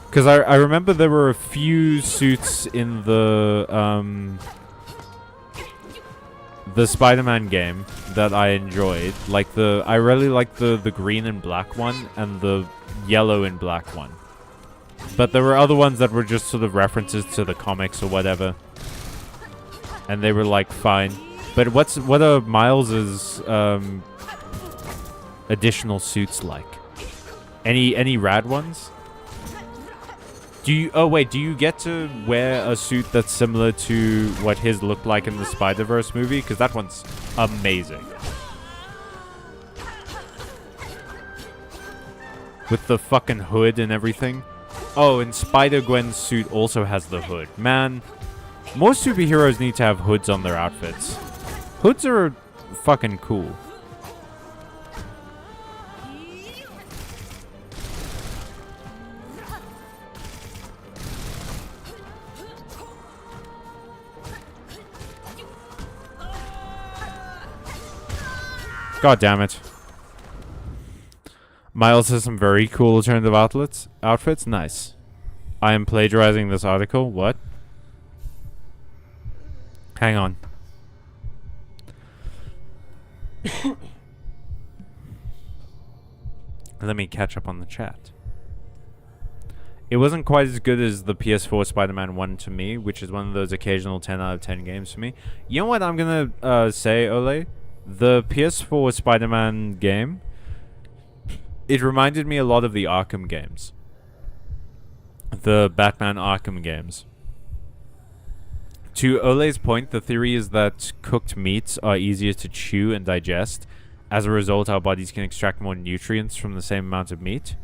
Because I remember there were a few suits in the Spider-Man game that I enjoyed. Like I really like the green and black one and the yellow and black one. But there were other ones that were just sort of references to the comics or whatever, and they were like fine. But what are Miles's additional suits like? Any rad ones? Do you get to wear a suit that's similar to what his looked like in the Spider-Verse movie? Because that one's amazing. With the fucking hood and everything. Oh, and Spider-Gwen's suit also has the hood. Man, most superheroes need to have hoods on their outfits. Hoods are fucking cool. God damn it. Miles has some very cool alternative outfits. Nice. I am plagiarizing this article. What? Hang on. Let me catch up on the chat. It wasn't quite as good as the PS4 Spider-Man 1 to me, which is one of those occasional 10 out of 10 games for me. You know what I'm gonna say, Ole? The PS4 Spider-Man game, it reminded me a lot of the Arkham games. The Batman Arkham games. To Ole's point, the theory is that cooked meats are easier to chew and digest. As a result, our bodies can extract more nutrients from the same amount of meat.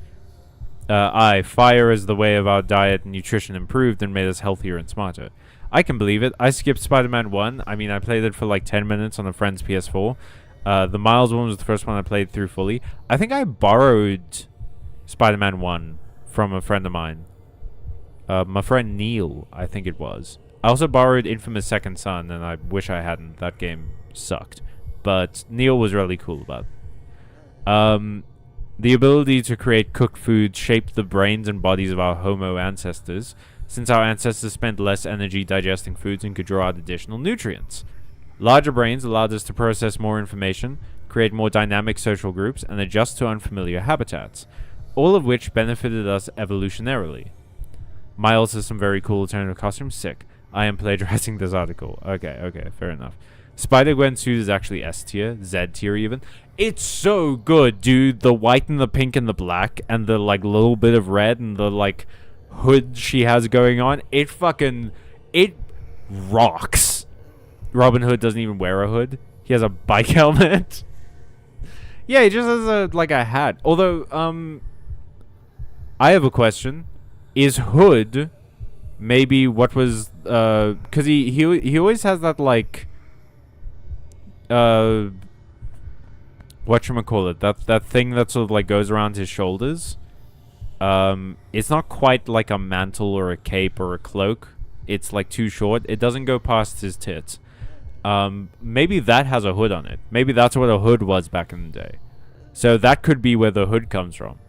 Fire is the way of our diet and nutrition improved and made us healthier and smarter. I can believe it. I skipped Spider-Man 1. I mean, I played it for like 10 minutes on a friend's PS4. The Miles one was the first one I played through fully. I think I borrowed Spider-Man 1 from a friend of mine. My friend Neil, I think it was. I also borrowed Infamous Second Son, and I wish I hadn't. That game sucked. But Neil was really cool about it. The ability to create cooked food shaped the brains and bodies of our Homo ancestors, since our ancestors spent less energy digesting foods and could draw out additional nutrients. Larger brains allowed us to process more information, create more dynamic social groups, and adjust to unfamiliar habitats, all of which benefited us evolutionarily. Miles has some very cool alternative costumes. Sick. I am plagiarizing this article. Okay, fair enough. Spider-Gwen suit is actually S tier, Z tier even. It's so good, dude. The white and the pink and the black and the like little bit of red and the like hood she has going on. It rocks. Robin Hood doesn't even wear a hood. He has a bike helmet. Yeah, he just has a hat. Although, I have a question. Is Hood maybe what was because he always has that like whatchamacallit, that thing that sort of like goes around his shoulders. It's not quite like a mantle or a cape or a cloak. It's like too short. It doesn't go past his tits. Maybe that has a hood on it. Maybe that's what a hood was back in the day. So that could be where the hood comes from.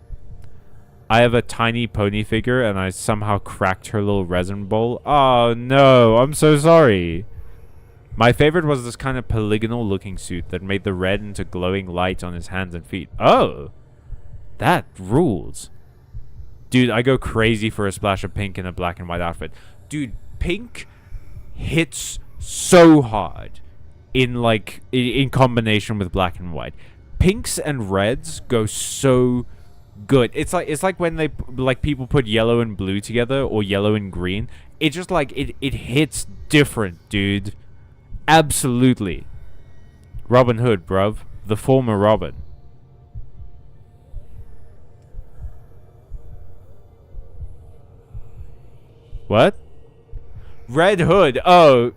I have a tiny pony figure and I somehow cracked her little resin bowl. Oh no, I'm so sorry. My favorite was this kind of polygonal looking suit that made the red into glowing light on his hands and feet. Oh, that rules. Dude, I go crazy for a splash of pink in a black and white outfit. Dude, pink hits so hard in combination with black and white. Pinks and reds go so good. It's like when they people put yellow and blue together or yellow and green. It just it hits different, dude. Absolutely. Robin Hood, bruv. The former Robin. What? Red Hood. Oh.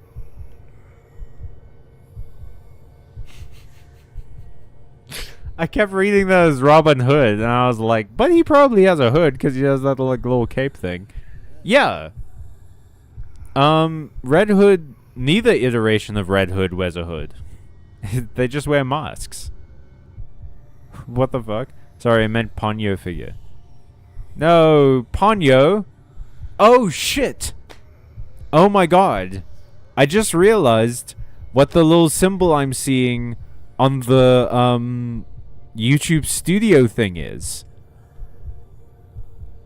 I kept reading that as Robin Hood, and I was like, but he probably has a hood because he has that little cape thing. Yeah. Red Hood, neither iteration of Red Hood wears a hood. They just wear masks. What the fuck? Sorry, I meant Ponyo figure. No, Ponyo? Oh, shit. Oh my god. I just realized what the little symbol I'm seeing on the, YouTube studio thing is.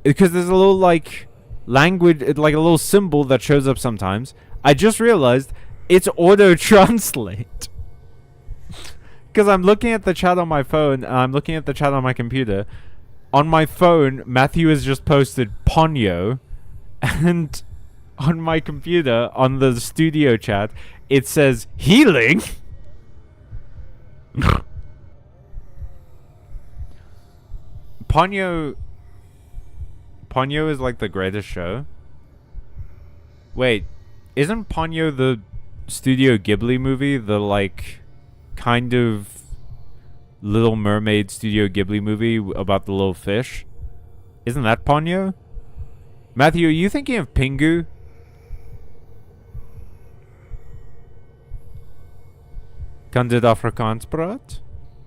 Because there's a little, language, a little symbol that shows up sometimes. I just realized it's auto-translate. Because I'm looking at the chat on my phone, I'm looking at the chat on my computer. On my phone, Matthew has just posted Ponyo. And on my computer, on the studio chat, it says healing. Ponyo is like the greatest show. Wait, isn't Ponyo the Studio Ghibli movie? The kind of Little Mermaid Studio Ghibli movie about the little fish? Isn't that Ponyo? Matthew, are you thinking of Pingu? Kan dit Afrikaans praat?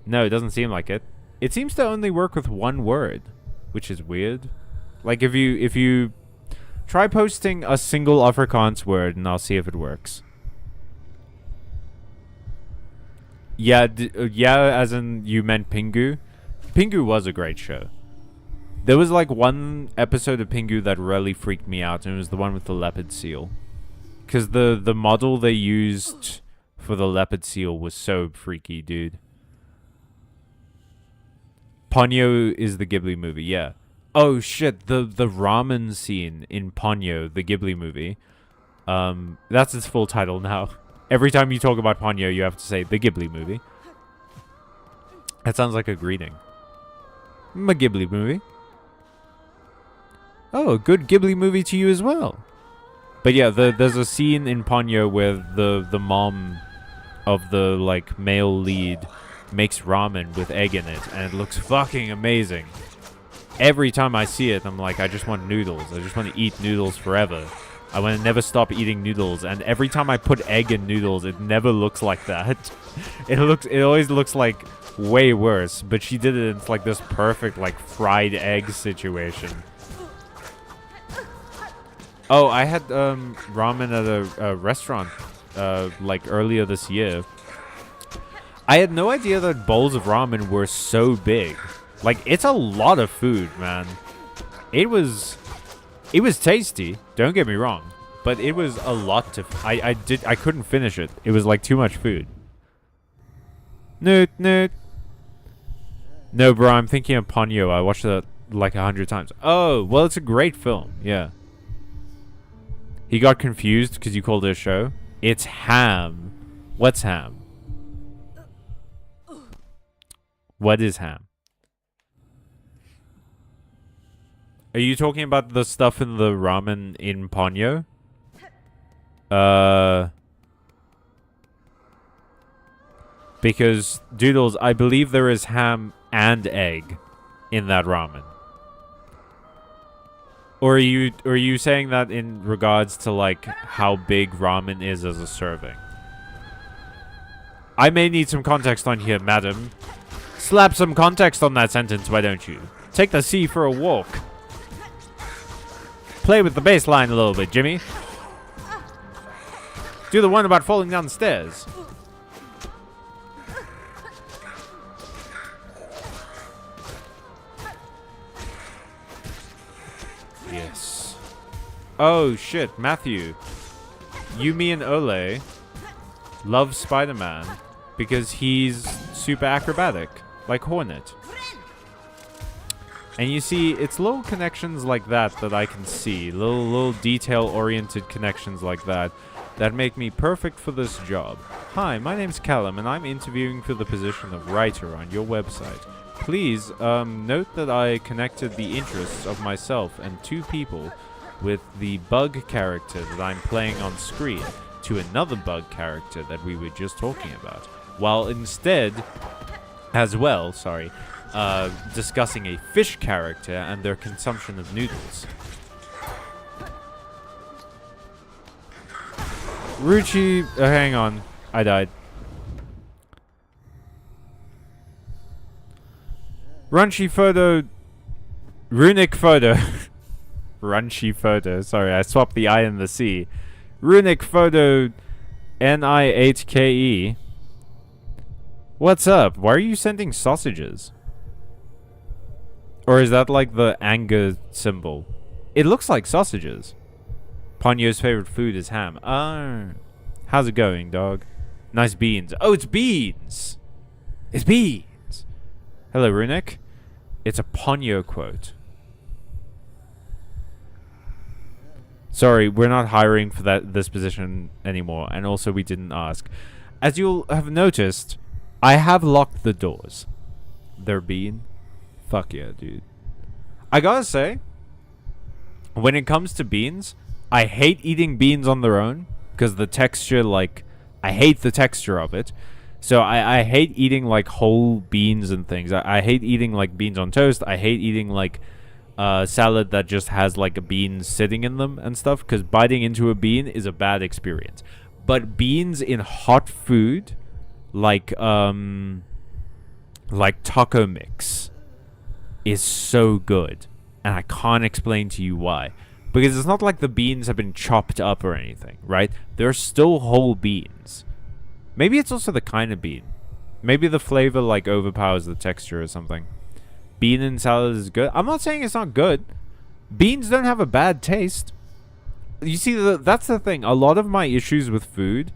No, it doesn't seem like it. It seems to only work with one word, which is weird. Like if you try posting a single Afrikaans word and I'll see if it works. Yeah, yeah, as in you meant Pingu. Pingu was a great show. There was like one episode of Pingu that really freaked me out, and it was the one with the leopard seal. Because the model they used for the leopard seal was so freaky, dude. Ponyo is the Ghibli movie, yeah. Oh shit, the ramen scene in Ponyo, the Ghibli movie. That's its full title now. Every time you talk about Ponyo, you have to say the Ghibli movie. That sounds like a greeting. My Ghibli movie. Oh, a good Ghibli movie to you as well. But yeah, there's a scene in Ponyo where the mom of the like male lead makes ramen with egg in it, and it looks fucking amazing. Every time I see it, I'm like, I just want noodles. I just want to eat noodles forever. I want to never stop eating noodles, and every time I put egg in noodles, it never looks like that. It always looks like way worse, but she did it in like this perfect like fried egg situation. Oh, I had ramen at a restaurant like earlier this year. I had no idea that bowls of ramen were so big. Like, it's a lot of food, man. It was tasty, don't get me wrong, but it was a lot to I couldn't finish it. It was like too much food. No, bro, I'm thinking of Ponyo. I watched it like 100 times. Oh, well, it's a great film. Yeah. He got confused because you called it a show. It's ham. What's ham? What is ham? Are you talking about the stuff in the ramen in Ponyo? Because, Doodles, I believe there is ham and egg in that ramen. Or are you saying that in regards to like how big ramen is as a serving? I may need some context on here, madam. Slap some context on that sentence, why don't you? Take the sea for a walk. Play with the bass line a little bit, Jimmy. Do the one about falling down the stairs. Yes. Oh, shit, Matthew. Yumi and Ole love Spider-Man because he's super acrobatic, like Hornet. And you see, it's little connections like that that I can see. Little detail-oriented connections like that that make me perfect for this job. Hi, my name's Callum, and I'm interviewing for the position of writer on your website. Please, note that I connected the interests of myself and two people with the bug character that I'm playing on screen to another bug character that we were just talking about. While instead, as well, discussing a fish character and their consumption of noodles. Ruchi, hang on. I died. Runchi photo. Runic photo. Runchi photo. Sorry, I swapped the I and the C. Runic photo. Ni8ke. What's up? Why are you sending sausages? Or is that like the anger symbol? It looks like sausages. Ponyo's favorite food is ham. How's it going, dog? Nice beans. Oh, it's beans! It's beans! Hello, Runic. It's a Ponyo quote. Sorry, we're not hiring for this position anymore, and also we didn't ask. As you'll have noticed, I have locked the doors. They're bean. Fuck yeah, dude. I gotta say, when it comes to beans, I hate eating beans on their own because the texture, like, I hate the texture of it. So I hate eating like whole beans and things. I hate eating like beans on toast. I hate eating like salad that just has like a bean sitting in them and stuff, because biting into a bean is a bad experience. But beans in hot food, like taco mix, is so good, and I can't explain to you why. Because it's not like the beans have been chopped up or anything, right? They're still whole beans. Maybe it's also the kind of bean. Maybe the flavor like overpowers the texture or something. bean in salad is good. I'm not saying it's not good. Beans don't have a bad taste. You see, that's the thing. A lot of my issues with food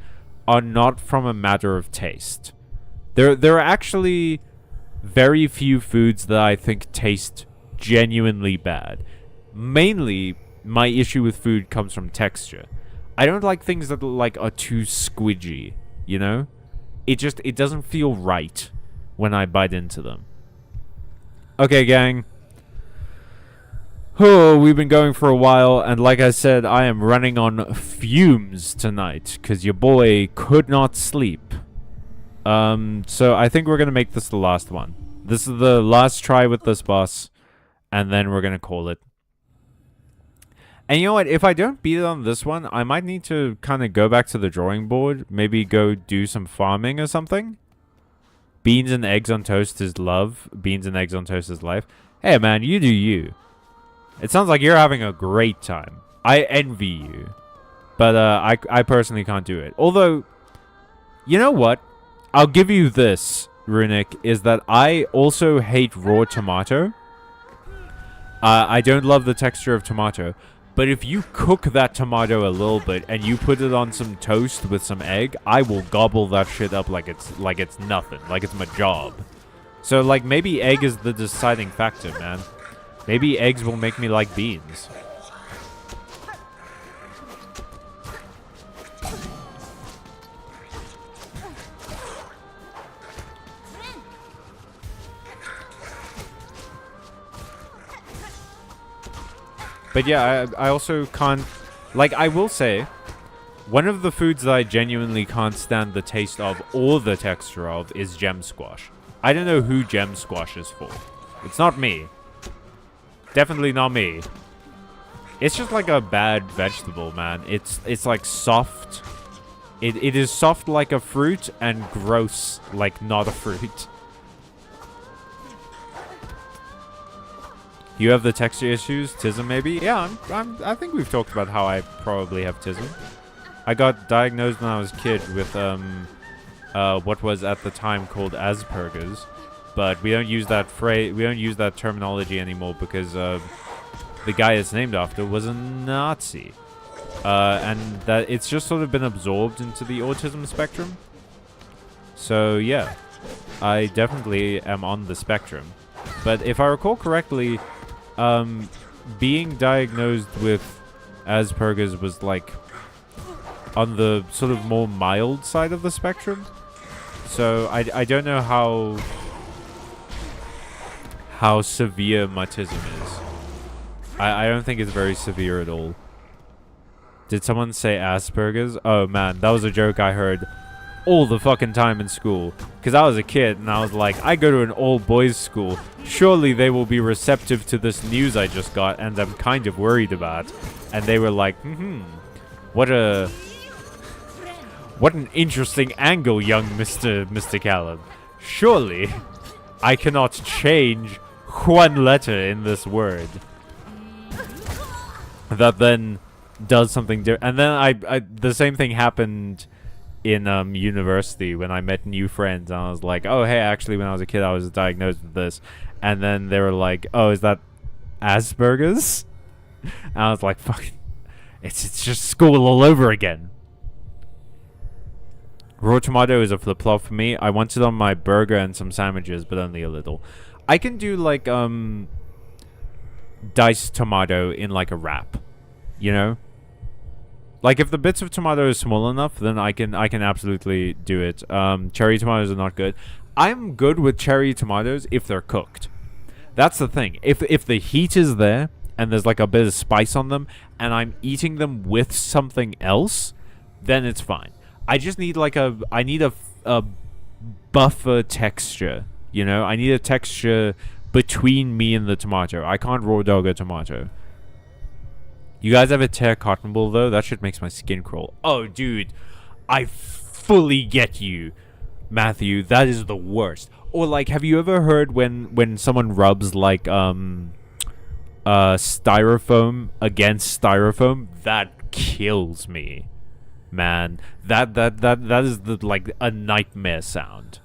are not from a matter of taste. There are actually very few foods that I think taste genuinely bad. Mainly, my issue with food comes from texture. I don't like things that like are too squidgy, you know? It doesn't feel right when I bite into them. Okay, gang. Oh, we've been going for a while, and like I said, I am running on fumes tonight, because your boy could not sleep. So I think we're going to make this the last one. This is the last try with this boss, and then we're going to call it. And you know what? If I don't beat it on this one, I might need to kind of go back to the drawing board. Maybe go do some farming or something. Beans and eggs on toast is love. Beans and eggs on toast is life. Hey, man, you do you. It sounds like you're having a great time. I envy you. But I personally can't do it. Although, you know what? I'll give you this, Runic, is that I also hate raw tomato. I don't love the texture of tomato. But if you cook that tomato a little bit and you put it on some toast with some egg, I will gobble that shit up like it's nothing, like it's my job. So like maybe egg is the deciding factor, man. Maybe eggs will make me like beans. But yeah, I also can't... Like, I will say, one of the foods that I genuinely can't stand the taste of or the texture of is gem squash. I don't know who gem squash is for. It's not me. Definitely not me. It's just like a bad vegetable, man. It's like soft. It is soft like a fruit and gross like not a fruit. You have the texture issues, tism maybe? Yeah, I think we've talked about how I probably have tism. I got diagnosed when I was a kid with what was at the time called Asperger's, but we don't use that phrase. We don't use that terminology anymore because the guy it's named after was a Nazi, and that it's just sort of been absorbed into the autism spectrum. So yeah, I definitely am on the spectrum. But if I recall correctly, being diagnosed with Asperger's was like on the sort of more mild side of the spectrum. So I don't know how severe my tism is. I don't think it's very severe at all. Did someone say Asperger's? Oh man, that was a joke I heard all the fucking time in school. Because I was a kid and I was like, I go to an all-boys school. Surely they will be receptive to this news I just got and I'm kind of worried about. And they were like, what an interesting angle, young Mr. Callum. Surely I cannot change one letter in this word. That then does something different. And then I the same thing happened in university when I met new friends and I was like, oh hey, actually when I was a kid I was diagnosed with this, and then they were like, oh, is that Asperger's? And I was like, fuck, it's just school all over again. Raw tomato is a flip-flop for me. I want it on my burger and some sandwiches, but only a little. I can do like diced tomato in like a wrap, you know? Like, if the bits of tomato is small enough, then I can absolutely do it. Cherry tomatoes are not good. I'm good with cherry tomatoes if they're cooked. That's the thing. If the heat is there, and there's like a bit of spice on them, and I'm eating them with something else, then it's fine. I just need like a buffer texture, you know? I need a texture between me and the tomato. I can't raw dog a tomato. You guys ever tear cotton wool, though? That shit makes my skin crawl. Oh, dude. I fully get you, Matthew. That is the worst. Or, like, have you ever heard when someone rubs, like, styrofoam against styrofoam? That kills me, man. That is, like, a nightmare sound.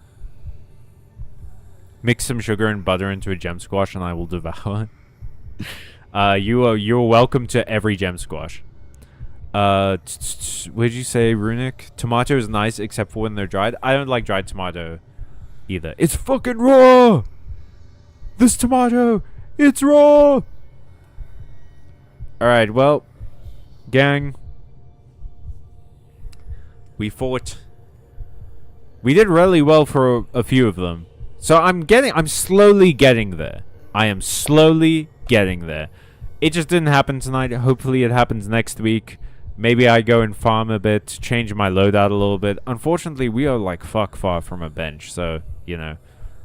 Mix some sugar and butter into a gem squash, and I will devour. You're welcome to every gem squash. What did you say, Runic? Tomato is nice, except for when they're dried. I don't like dried tomato either. It's fucking raw! This tomato! It's raw! Alright, well, gang. We fought. We did really well for a few of them. So I'm slowly getting there. I am slowly getting there. It just didn't happen tonight. Hopefully it happens next week. Maybe I go and farm a bit, change my loadout a little bit. Unfortunately, we are like fuck far from a bench, so, you know,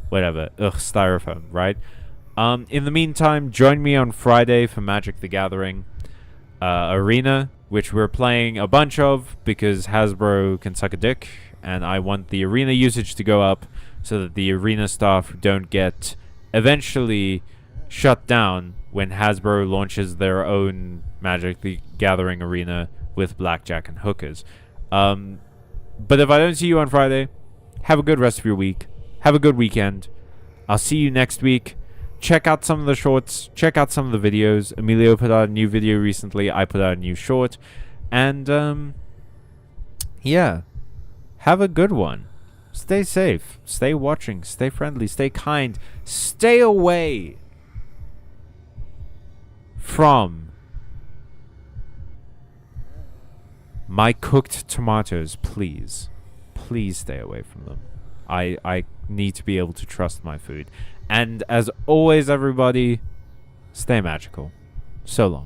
whatever. Ugh, styrofoam, right? In the meantime, join me on Friday for Magic the Gathering Arena, which we're playing a bunch of because Hasbro can suck a dick, and I want the arena usage to go up so that the arena staff don't get eventually shut down when Hasbro launches their own Magic the Gathering arena with blackjack and hookers. But if I don't see you on Friday, have a good rest of your week. Have a good weekend. I'll see you next week. Check out some of the shorts. Check out some of the videos. Emilio put out a new video recently. I put out a new short. And, yeah. Have a good one. Stay safe. Stay watching. Stay friendly. Stay kind. Stay away from my cooked tomatoes, please. Please stay away from them. I need to be able to trust my food. And as always, everybody, stay magical. So long.